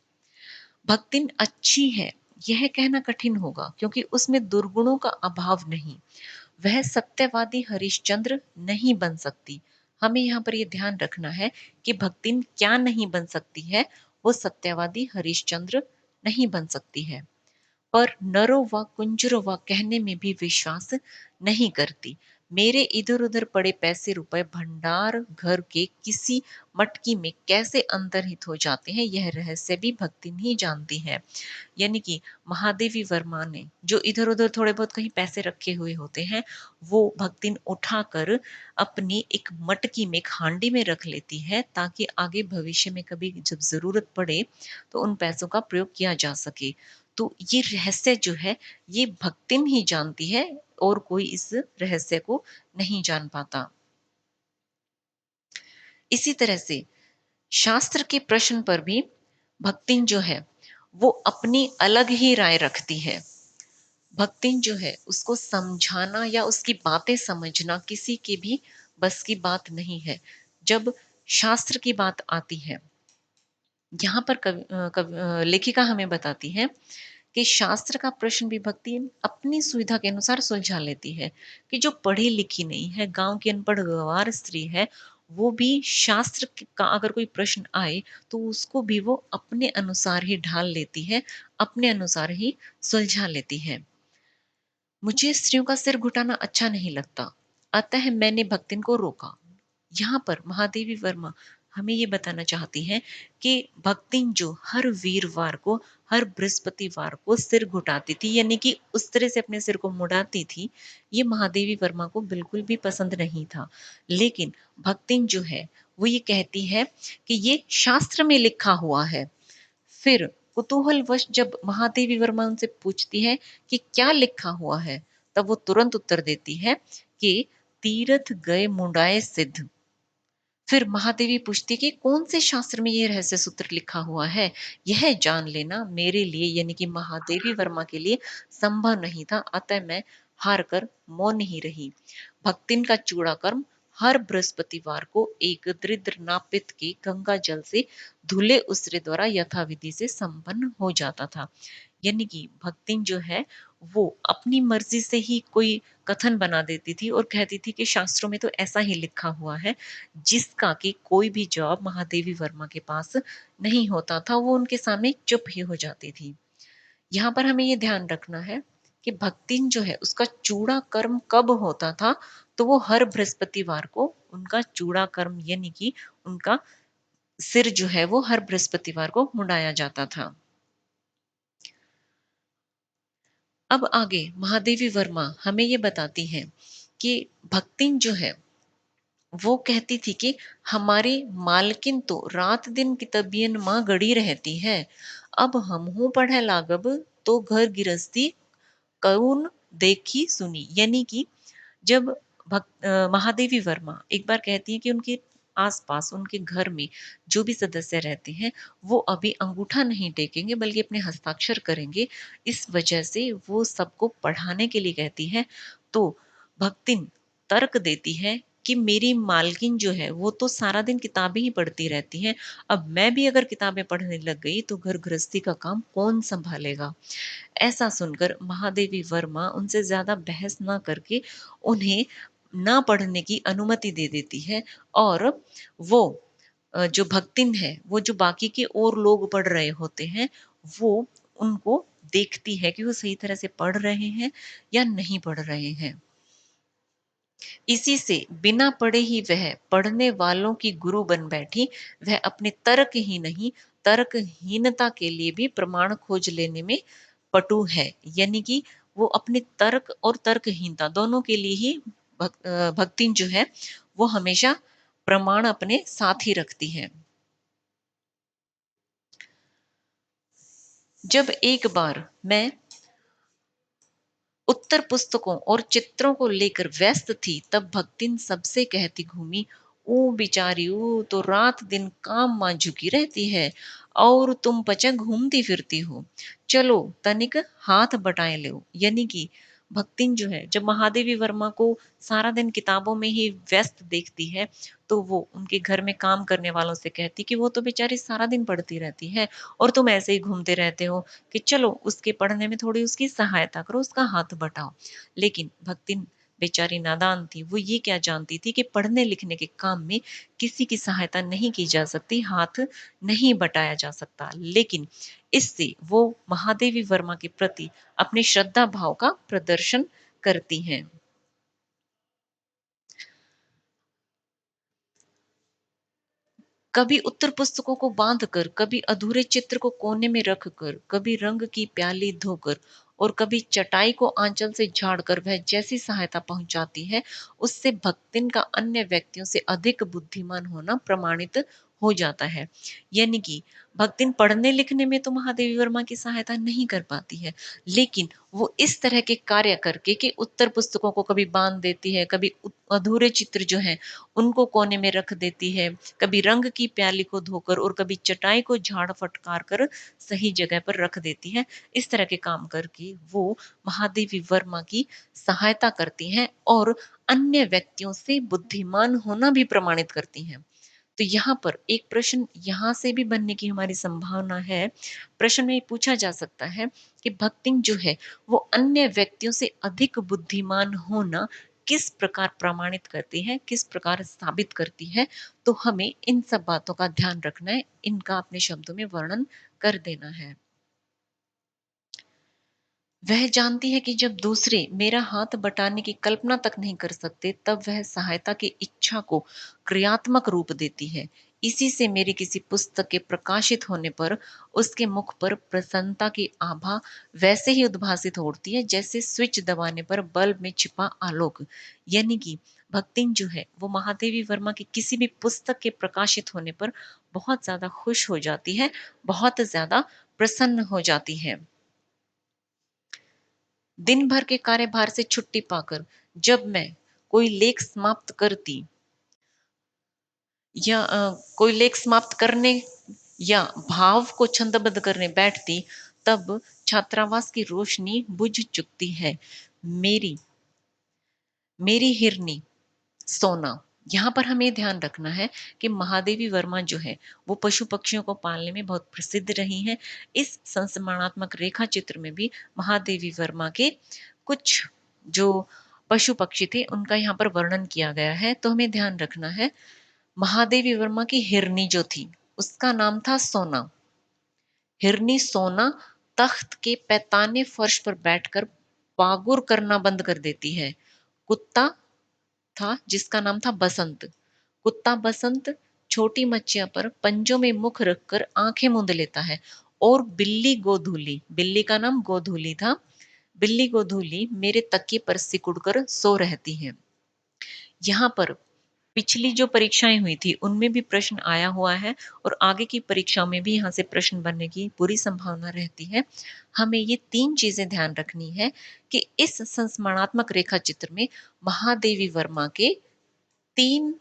भक्तिन अच्छी है, यह कहना कठिन होगा क्योंकि उसमें दुर्गुणों का अभाव नहीं। वह सत्यवादी हरिश्चंद्र नहीं बन सकती। हमें यहाँ पर ये ध्यान रखना है कि भक्तिन क्या नहीं बन सकती है, वो सत्यवादी हरिश्चंद्र नहीं बन सकती है। पर नरो व कुंजरो व कहने में भी विश्वास नहीं करती। मेरे इधर उधर पड़े पैसे रुपए भंडार घर के किसी मटकी में कैसे अंतर्हित हो जाते हैं, यह रहस्य भी भक्तिन ही जानती है। यानी कि महादेवी वर्मा ने जो इधर उधर थोड़े बहुत कहीं पैसे रखे हुए होते हैं, वो भक्तिन उठाकर अपनी एक मटकी में, एक हांडी में रख लेती है, ताकि आगे भविष्य में कभी जब जरूरत पड़े तो उन पैसों का प्रयोग किया जा सके। तो ये रहस्य जो है, ये भक्तिन ही जानती है, और कोई इस रहस्य को नहीं जान पाता। इसी तरह से शास्त्र के प्रश्न पर भी भक्तिन जो है, वो अपनी अलग ही राय रखती है। भक्तिन जो है, उसको समझाना या उसकी बातें समझना किसी के भी बस की बात नहीं है। जब शास्त्र की बात आती है, यहाँ पर लेखिका हमें बताती है कि शास्त्र का प्रश्न भी भक्ति अपनी सुविधा के अनुसार सुलझा लेती है। कि जो पढ़ी लिखी नहीं है, गांव की अनपढ़ गंवार स्त्री है, वो भी शास्त्र का अगर कोई प्रश्न आए तो उसको भी वो अपने अनुसार ही ढाल लेती है, अपने अनुसार ही सुलझा लेती है। मुझे स्त्रियों का सिर घुटाना अच्छा नहीं लगता, अतः मैंने भक्तिन को रोका। यहाँ पर महादेवी वर्मा हमें ये बताना चाहती हैं कि भक्तिन जो हर वीरवार को, हर बृहस्पतिवार को सिर घुटाती थी, यानी कि उस तरह से अपने सिर को मुड़ाती थी, ये महादेवी वर्मा को बिल्कुल भी पसंद नहीं था। लेकिन भक्तिन जो है, वो ये कहती है कि ये शास्त्र में लिखा हुआ है। फिर कुतूहलवश जब महादेवी वर्मा उनसे पूछती है कि क्या लिखा हुआ है, तब वो तुरंत उत्तर देती है कि तीरथ गए मुंडाए सिद्ध। फिर महादेवी पूछती कि कौन से शास्त्र में ये रहस्य सूत्र लिखा हुआ है, यह जान लेना मेरे लिए, यानी कि महादेवी वर्मा के लिए संभव नहीं था, अतः मैं हार कर मौन ही रही। भक्तिन का चूड़ा कर्म हर बृहस्पतिवार को एक दरिद्र नापित के गंगा जल से धुले उसरे द्वारा यथाविधि से संपन्न हो जाता था। यानी कि भक्तिन जो है, वो अपनी मर्जी से ही कोई कथन बना देती थी और कहती थी कि शास्त्रों में तो ऐसा ही लिखा हुआ है, जिसका कि कोई भी जवाब महादेवी वर्मा के पास नहीं होता था। वो उनके सामने चुप ही हो जाती थी। यहाँ पर हमें ये ध्यान रखना है कि भक्तिन जो है, उसका चूड़ा कर्म कब होता था, तो वो हर बृहस्पतिवार को उनका चूड़ा कर्म, यानी कि उनका सिर जो है, वो हर बृहस्पतिवार को मुंडाया जाता था। अब आगे महादेवी वर्मा हमें ये बताती हैं कि भक्तिन जो है, वो कहती थी कि हमारी मालकिन तो रात दिन कितबियन माँ गड़ी रहती है। अब हमहू पढ़े लागब तो घर गिरस्ती कौन देखी सुनी। यानी कि जब महादेवी वर्मा एक बार कहती है कि उनके आसपास, उनके घर में जो भी सदस्य रहते हैं, वो अभी अंगूठा नहीं टेकेंगे, बल्कि अपने हस्ताक्षर करेंगे। इस वजह से वो सबको पढ़ाने के लिए कहती है। तो भक्तिन तर्क देती है कि मेरी मालकिन जो है, वो तो सारा दिन किताबें ही पढ़ती रहती हैं। अब मैं भी अगर किताबें पढ़ने लग गई तो घर गृहस्थी का काम कौन संभालेगा। ऐसा सुनकर महादेवी वर्मा उनसे ज्यादा बहस ना करके उन्हें ना पढ़ने की अनुमति दे देती है। और वो जो भक्तिन है, वो जो बाकी के और लोग पढ़ रहे होते हैं, वो उनको देखती है कि वो सही तरह से पढ़ रहे हैं या नहीं पढ़ रहे हैं। इसी से बिना पढ़े ही वह पढ़ने वालों की गुरु बन बैठी। वह अपने तर्क ही नहीं, तर्कहीनता के लिए भी प्रमाण खोज लेने में पटु है। यानी कि वो अपने तर्क और तर्कहीनता दोनों के लिए ही भक्तिन जो है, वो हमेशा प्रमाण अपने साथ ही रखती है। जब एक बार मैं उत्तर पुस्तकों और चित्रों को लेकर व्यस्त थी, तब भक्तिन सबसे कहती घूमी, ओ बिचारी, ओ तो रात दिन काम मां झुकी रहती है। और तुम पचक घूमती फिरती हो, चलो तनिक हाथ बटाए लो। यानी कि भक्तिन जो है, जब महादेवी वर्मा को सारा दिन किताबों में ही व्यस्त देखती है, तो वो उनके घर में काम करने वालों से कहती कि वो तो बेचारी सारा दिन पढ़ती रहती है और तुम ऐसे ही घूमते रहते हो, कि चलो उसके पढ़ने में थोड़ी उसकी सहायता करो, उसका हाथ बटाओ। लेकिन भक्तिन बेचारी नादान थी, वो ये क्या जानती थी कि पढ़ने लिखने के काम में किसी की सहायता नहीं की जा सकती, हाथ नहीं बटाया जा सकता। लेकिन इससे वो महादेवी वर्मा के प्रति अपने श्रद्धा भाव का प्रदर्शन करती हैं। कभी उत्तर पुस्तकों को बांध कर, कभी अधूरे चित्र को कोने में रख कर, कभी रंग की प्याली धोकर और कभी चटाई को आंचल से झाड़कर वह जैसी सहायता पहुंचाती है, उससे भक्तिन का अन्य व्यक्तियों से अधिक बुद्धिमान होना प्रमाणित हो जाता है। यानी कि भक्तिन पढ़ने लिखने में तो महादेवी वर्मा की सहायता नहीं कर पाती है, लेकिन वो इस तरह के कार्य करके कि उत्तर पुस्तकों को कभी बांध देती है, कभी अधूरे चित्र जो हैं उनको कोने में रख देती है, कभी रंग की प्याली को धोकर और कभी चटाई को झाड़ फटकार कर सही जगह पर रख देती है। इस तरह के काम करके वो महादेवी वर्मा की सहायता करती हैं और अन्य व्यक्तियों से बुद्धिमान होना भी प्रमाणित करती हैं। तो यहाँ पर एक प्रश्न यहाँ से भी बनने की हमारी संभावना है। प्रश्न में पूछा जा सकता है कि भक्तिंग जो है वो अन्य व्यक्तियों से अधिक बुद्धिमान होना किस प्रकार प्रमाणित करती है, किस प्रकार साबित करती है। तो हमें इन सब बातों का ध्यान रखना है, इनका अपने शब्दों में वर्णन कर देना है। वह जानती है कि जब दूसरे मेरा हाथ बटाने की कल्पना तक नहीं कर सकते, तब वह सहायता की इच्छा को क्रियात्मक रूप देती है। इसी से मेरी किसी पुस्तक के प्रकाशित होने पर उसके मुख पर प्रसन्नता की आभा वैसे ही उद्भासित होती है, जैसे स्विच दबाने पर बल्ब में छिपा आलोक। यानी कि भक्तिन जो है वो महादेवी वर्मा की किसी भी पुस्तक के प्रकाशित होने पर बहुत ज्यादा खुश हो जाती है, बहुत ज्यादा प्रसन्न हो जाती है। दिन भर के कार्यभार से छुट्टी पाकर जब मैं कोई लेख समाप्त करती या कोई लेख समाप्त करने या भाव को छंदबद्ध करने बैठती, तब छात्रावास की रोशनी बुझ चुकती है। मेरी मेरी हिरनी सोना। यहाँ पर हमें ध्यान रखना है कि महादेवी वर्मा जो है वो पशु पक्षियों को पालने में बहुत प्रसिद्ध रही हैं। इस संस्मरणात्मक रेखा चित्र में भी महादेवी वर्मा के कुछ जो पशु पक्षी थे उनका यहाँ पर वर्णन किया गया है। तो हमें ध्यान रखना है, महादेवी वर्मा की हिरनी जो थी उसका नाम था सोना। हिरनी सोना तख्त के पैताने फर्श पर बैठकर पागुर करना बंद कर देती है। कुत्ता था जिसका नाम था बसंत। कुत्ता बसंत छोटी मच्छिया पर पंजों में मुख रखकर आंखें मूंद लेता है। और बिल्ली गोधूली, बिल्ली का नाम गोधूली था, बिल्ली गोधूली मेरे तकिए पर सिकुड़कर सो रहती है। यहाँ पर पिछली जो परीक्षाएं हुई थी उनमें भी प्रश्न आया हुआ है और आगे की परीक्षाओं में भी यहाँ से प्रश्न बनने की पूरी संभावना रहती है। हमें ये तीन चीजें ध्यान रखनी है कि इस संस्मरणात्मक रेखा चित्र में महादेवी वर्मा के तीन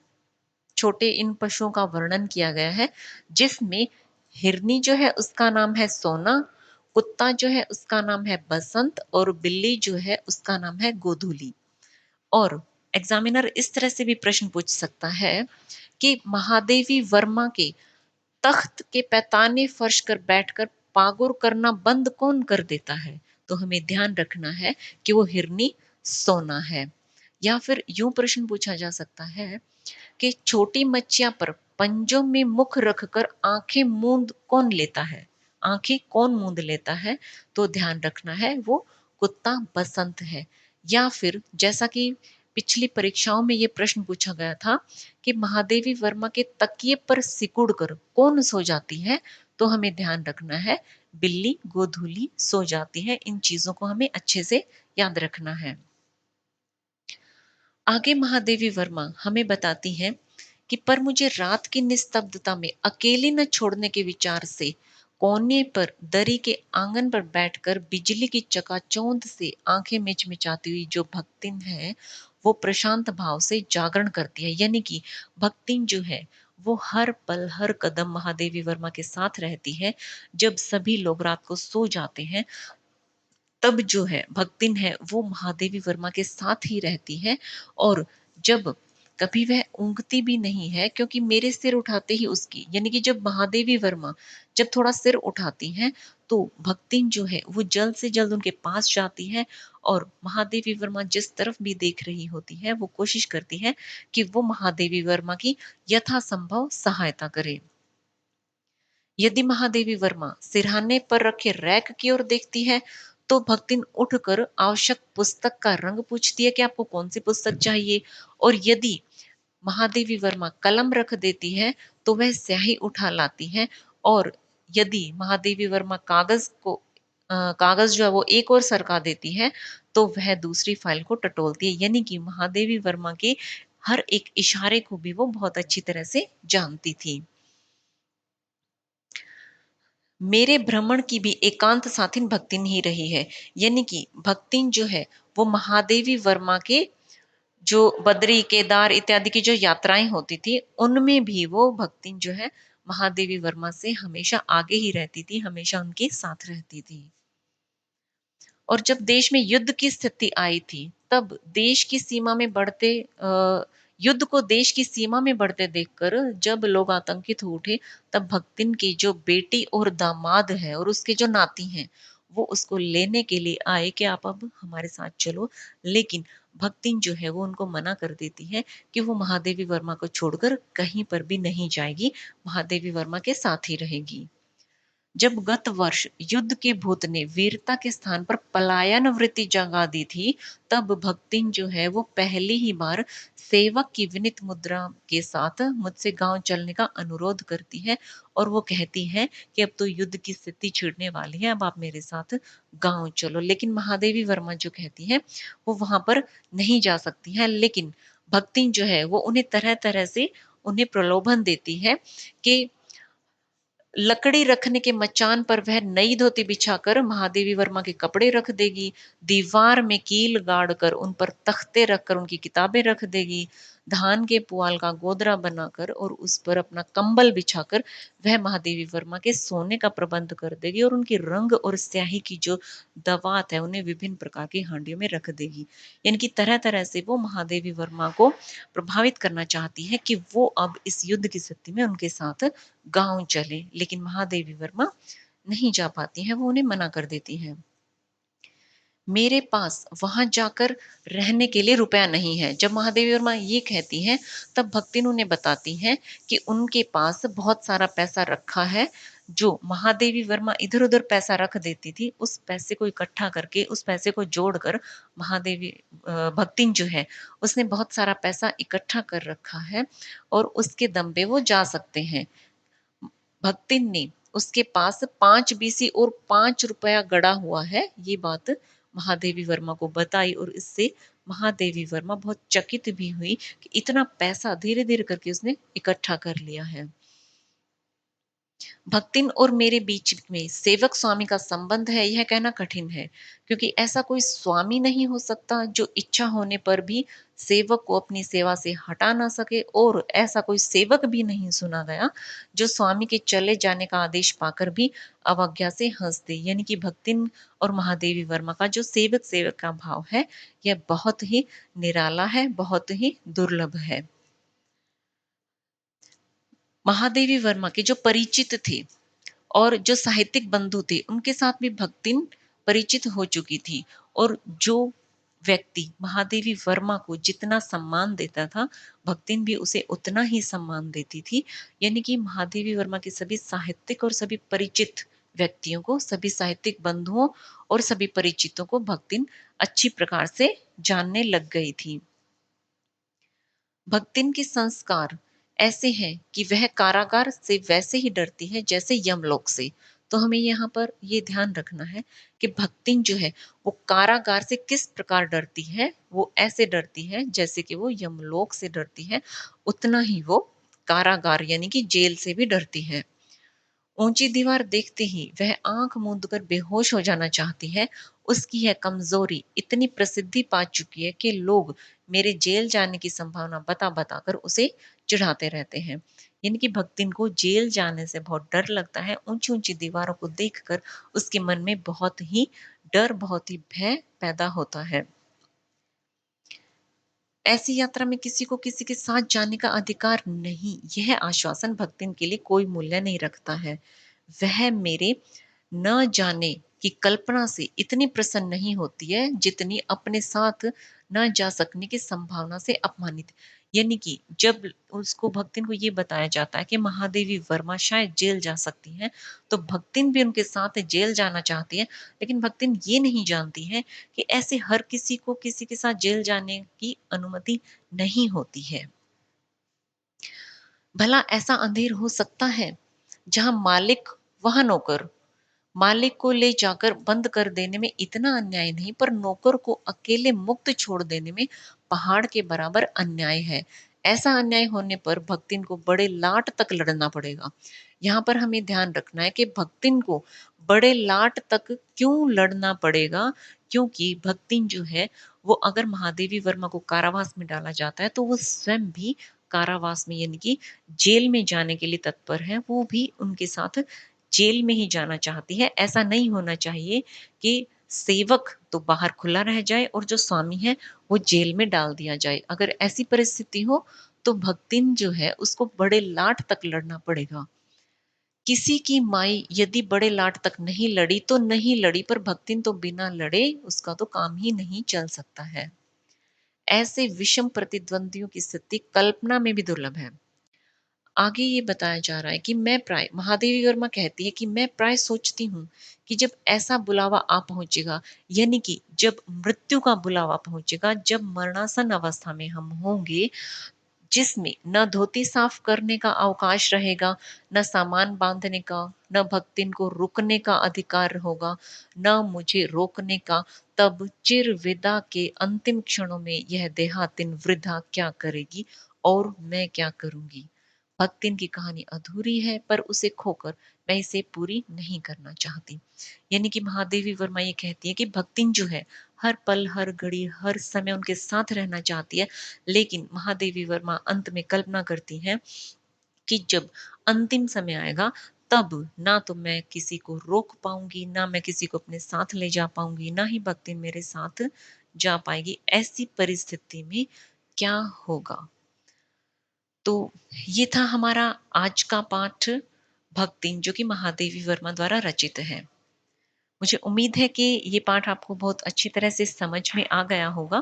छोटे इन पशुओं का वर्णन किया गया है, जिसमें हिरनी जो है उसका नाम है सोना, कुत्ता जो है उसका नाम है बसंत और बिल्ली जो है उसका नाम है गोधूली। और एग्जामिनर इस तरह से भी प्रश्न पूछ सकता है कि महादेवी वर्मा के तख्त के पैताने फर्श कर बैठकर पागुर करना बंद कौन कर देता है। तो हमें ध्यान रखना है कि वो हिरनी सोना है। या फिर यूं प्रश्न पूछा जा सकता है कि छोटी मच्छिया पर पंजों में मुख रखकर आंखें मूंद कौन लेता है, आंखें कौन मूंद लेता है। तो ध्यान रखना है वो कुत्ता बसंत है। या फिर जैसा कि पिछली परीक्षाओं में ये प्रश्न पूछा गया था कि महादेवी वर्मा के तकिए पर सिकुड़ कर कौन सो जाती है, तो हमें ध्यान रखना है बिल्ली गोधूली सो जाती है। इन चीजों को हमें अच्छे से याद रखना है। आगे महादेवी वर्मा हमें बताती हैं कि पर मुझे रात की निस्तब्धता में अकेले न छोड़ने के विचार से कोने पर दरी के आंगन पर बैठकर बिजली की चकाचौंध से आंखें मिचमिचाती हुई जो भक्तिन है वो प्रशांत भाव से जागरण करती है। यानी कि भक्तिन जो है वो हर पल, हर कदम महादेवी वर्मा के साथ रहती है। जब सभी लोग रात को सो जाते हैं, तब जो है भक्तिन है वो महादेवी वर्मा के साथ ही रहती है। और जब कभी वह ऊँघती भी नहीं है, क्योंकि मेरे सिर उठाते ही उसकी, यानी कि जब महादेवी वर्मा जब थोड़ा सिर उठाती हैं, तो भक्तिन जो है वो जल्द से जल्द उनके पास जाती है और महादेवी वर्मा जिस तरफ भी देख रही होती है, वो कोशिश करती है कि वो महादेवी वर्मा की यथासंभव सहायता करे। यदि महादेवी वर्मा सिरहाने पर रखे रैक की ओर देखती है, तो भक्तिन उठकर आवश्यक पुस्तक का रंग पूछती है कि आपको कौन सी पुस्तक चाहिए। और यदि महादेवी वर्मा कलम रख देती है, तो वह स्याही उठा लाती है। और यदि महादेवी वर्मा कागज जो है वो एक और सरका देती है, तो वह दूसरी फाइल को टटोलती है। यानी कि महादेवी वर्मा के हर एक इशारे को भी वो बहुत अच्छी तरह से जानती थी। मेरे भ्रमण की भी एकांत साथिन भक्तिन ही रही है। यानी कि भक्तिन जो है वो महादेवी वर्मा के जो बद्री, केदार इत्यादि की जो यात्राएं होती थी, उनमें भी वो भक्तिन जो है महादेवी वर्मा से हमेशा आगे ही रहती थी, हमेशा उनके साथ रहती थी। और जब देश में युद्ध की स्थिति आई थी, तब देश की सीमा में युद्ध को देश की सीमा में बढ़ते देखकर जब लोग आतंकित हो उठे, तब भक्तिन की जो बेटी और दामाद है और उसके जो नाती हैं, वो उसको लेने के लिए आए कि आप अब हमारे साथ चलो। लेकिन भक्तिन जो है वो उनको मना कर देती है कि वो महादेवी वर्मा को छोड़कर कहीं पर भी नहीं जाएगी, महादेवी वर्मा के साथ ही रहेगी। जब गत वर्ष युद्ध के भूत ने वीरता के स्थान पर पलायन वृत्ति जगा दी थी, तब भक्तिन जो है वो पहली ही बार सेवक की विनित मुद्रा के साथ मुझसे गांव चलने का अनुरोध करती है। और वो कहती है कि अब तो युद्ध की स्थिति छिड़ने वाली है, अब आप मेरे साथ गांव चलो। लेकिन महादेवी वर्मा जो कहती है वो वहां पर नहीं जा सकती है। लेकिन भक्तिन जो है वो उन्हें तरह तरह से उन्हें प्रलोभन देती है कि लकड़ी रखने के मचान पर वह नई धोती बिछाकर महादेवी वर्मा के कपड़े रख देगी, दीवार में कील गाड़ कर उन पर तख्ते रखकर उनकी किताबें रख देगी, धान के पुआल का गोदरा बनाकर और उस पर अपना कंबल बिछाकर वह महादेवी वर्मा के सोने का प्रबंध कर देगी और उनकी रंग और स्याही की जो दवात है उन्हें विभिन्न प्रकार की हांडियों में रख देगी। यानी कि तरह तरह से वो महादेवी वर्मा को प्रभावित करना चाहती है कि वो अब इस युद्ध की स्थिति में उनके साथ गाँव चले। लेकिन महादेवी वर्मा नहीं जा पाती हैं, वो उन्हें मना कर देती हैं। मेरे पास वहां जाकर रहने के लिए रुपया नहीं है। जब महादेवी वर्मा ये कहती हैं, तब भक्तिन उन्हें बताती हैं कि उनके पास बहुत सारा पैसा रखा है। जो महादेवी वर्मा इधर उधर पैसा रख देती थी, उस पैसे को इकट्ठा करके, उस पैसे को जोड़कर महादेवी भक्तिन जो है उसने बहुत सारा पैसा इकट्ठा कर रखा है और उसके दम पे वो जा सकते हैं। भक्तिन ने उसके पास 5 बीसी और 5 रुपया गड़ा हुआ है, ये बात महादेवी वर्मा को बताई। और इससे महादेवी वर्मा बहुत चकित भी हुई कि इतना पैसा धीरे धीरे करके उसने इकट्ठा कर लिया है। भक्तिन और मेरे बीच में सेवक स्वामी का संबंध है, यह कहना कठिन है, क्योंकि ऐसा कोई स्वामी नहीं हो सकता जो इच्छा होने पर भी सेवक को अपनी सेवा से हटा ना सके। और ऐसा कोई सेवक भी नहीं सुना गया जो स्वामी के चले जाने का आदेश पाकर भी अवज्ञा से हंस दे। यानी कि भक्तिन और महादेवी वर्मा का जो सेवक सेवक का भाव है, यह बहुत ही निराला है, बहुत ही दुर्लभ है। महादेवी वर्मा के जो परिचित थे और जो साहित्यिक बंधु थे, उनके साथ भी भक्तिन परिचित हो चुकी थी। और जो व्यक्ति महादेवी वर्मा को जितना सम्मान देता था, भक्तिन भी उसे उतना ही सम्मान देती थी। यानी कि महादेवी वर्मा के सभी साहित्यिक और सभी परिचित व्यक्तियों को, सभी साहित्यिक बंधुओं और सभी परिचितों को भक्तिन अच्छी प्रकार से जानने लग गई थी। भक्तिन के संस्कार ऐसे हैं कि वह कारागार से वैसे ही डरती है जैसे यमलोक से। तो हमें यहाँ पर ये ध्यान रखना है कि भक्तिन जो है वो कारागार से किस प्रकार डरती है, वो ऐसे डरती है जैसे कि वो यमलोक से डरती है, उतना ही वो कारागार यानी कि जेल से भी डरती है। ऊंची दीवार देखते ही वह आंख मूंद कर बेहोश हो जाना चाहती है। उसकी यह कमजोरी इतनी प्रसिद्धि पा चुकी है कि लोग मेरे जेल जाने की संभावना बता बताकर उसे चिढ़ाते रहते हैं। यानी कि भक्तिन को जेल जाने से बहुत डर लगता है। ऊँची-ऊँची दीवारों को देखकर उसके मन में बहुत ही डर, बहुत ही भय पैदा होता है। ऐसी यात्रा में किसी को किसी के साथ जाने का अधिकार नहीं। यह आश्वासन भक्तिन के लिए कोई मूल्य नहीं रखता है। वह मेरे न जाने की कल्पना से इतनी प्रसन्न नहीं होती है जितनी अपने साथ न जा सकने की संभावना से अपमानित। यानी कि जब उसको भक्तिन को ये बताया जाता है कि महादेवी वर्मा शायद जेल जा सकती हैं, तो भक्तिन भी उनके साथ जेल जाना चाहती है, लेकिन भक्तिन ये नहीं जानती है कि ऐसे हर किसी को किसी के साथ जेल जाने की अनुमति नहीं होती है। भला ऐसा अंधेर हो सकता है जहां मालिक वह नौकर, मालिक को ले जाकर बंद कर देने में इतना अन्याय नहीं, पर नौकर को अकेले मुक्त छोड़ देने में पहाड़ के बराबर अन्याय है। ऐसा अन्याय होने पर भक्तिन को बड़े लाट तक लड़ना पड़ेगा। यहाँ पर हमें ध्यान रखना है कि भक्तिन को बड़े लाट तक क्यों लड़ना पड़ेगा, क्योंकि भक्तिन जो है वो अगर महादेवी वर्मा को कारावास में डाला जाता है तो वो स्वयं भी कारावास में यानी कि जेल में जाने के लिए तत्पर है। वो भी उनके साथ जेल में ही जाना चाहती है। ऐसा नहीं होना चाहिए कि सेवक तो बाहर खुला रह जाए और जो स्वामी है वो जेल में डाल दिया जाए। अगर ऐसी परिस्थिति हो तो भक्तिन जो है उसको बड़े लाट तक लड़ना पड़ेगा। किसी की माई यदि बड़े लाट तक नहीं लड़ी तो नहीं लड़ी, पर भक्तिन तो बिना लड़े उसका तो काम ही नहीं चल सकता है। ऐसे विषम प्रतिद्वंदियों की स्थिति कल्पना में भी दुर्लभ है। आगे ये बताया जा रहा है कि मैं प्राय महादेवी वर्मा कहती है कि मैं प्राय सोचती हूँ कि जब ऐसा बुलावा आ पहुंचेगा, यानी कि जब मृत्यु का बुलावा पहुंचेगा, जब मरणासन अवस्था में हम होंगे, जिसमें न धोती साफ करने का अवकाश रहेगा, न सामान बांधने का, न भक्तिन को रुकने का अधिकार होगा, न मुझे रोकने का, तब चिर विदा के अंतिम क्षणों में यह देहातिन वृद्धा क्या करेगी और मैं क्या करूंगी। भक्तिन की कहानी अधूरी है, पर उसे खोकर मैं इसे पूरी नहीं करना चाहती। यानी कि महादेवी वर्मा ये कहती है कि भक्तिन जो है हर पल, हर घड़ी, हर समय उनके साथ रहना चाहती है, लेकिन महादेवी वर्मा अंत में कल्पना करती हैं कि जब अंतिम समय आएगा तब ना तो मैं किसी को रोक पाऊंगी, ना मैं किसी को अपने साथ ले जा पाऊंगी, ना ही भक्ति मेरे साथ जा पाएगी। ऐसी परिस्थिति में क्या होगा? तो ये था हमारा आज का पाठ भक्ति जो कि महादेवी वर्मा द्वारा रचित है। मुझे उम्मीद है कि ये पाठ आपको बहुत अच्छी तरह से समझ में आ गया होगा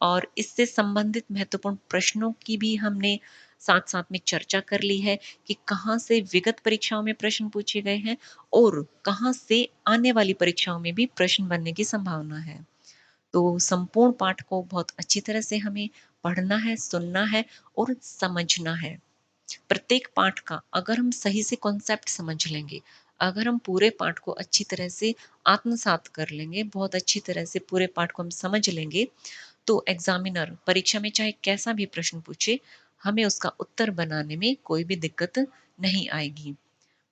और इससे संबंधित महत्वपूर्ण प्रश्नों की भी हमने साथ-साथ में चर्चा कर ली है कि कहाँ से विगत परीक्षाओं में प्रश्न पूछे गए हैं और कहाँ से आने वाली परीक्षाओं में भी प्रश्न बनने की संभावना है। तो संपूर्ण पाठ को बहुत अच्छी तरह से हमें पढ़ना है, सुनना है और समझना है। प्रत्येक पाठ का अगर हम सही से कॉन्सेप्ट समझ लेंगे, अगर हम पूरे पाठ को अच्छी तरह से आत्मसात कर लेंगे, बहुत अच्छी तरह से पूरे पाठ को हम समझ लेंगे, तो एग्जामिनर परीक्षा में चाहे कैसा भी प्रश्न पूछे, हमें उसका उत्तर बनाने में कोई भी दिक्कत नहीं आएगी।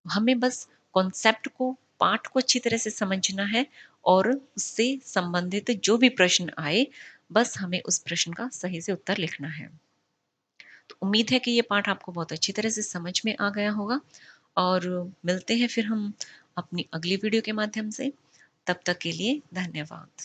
हमें बस कॉन्सेप्ट को, पाठ को अच्छी तरह से समझना है और उससे संबंधित जो भी प्रश्न आए, बस हमें उस प्रश्न का सही से उत्तर लिखना है। तो उम्मीद है कि ये पाठ आपको बहुत अच्छी तरह से समझ में आ गया होगा और मिलते हैं फिर हम अपनी अगली वीडियो के माध्यम से। तब तक के लिए धन्यवाद।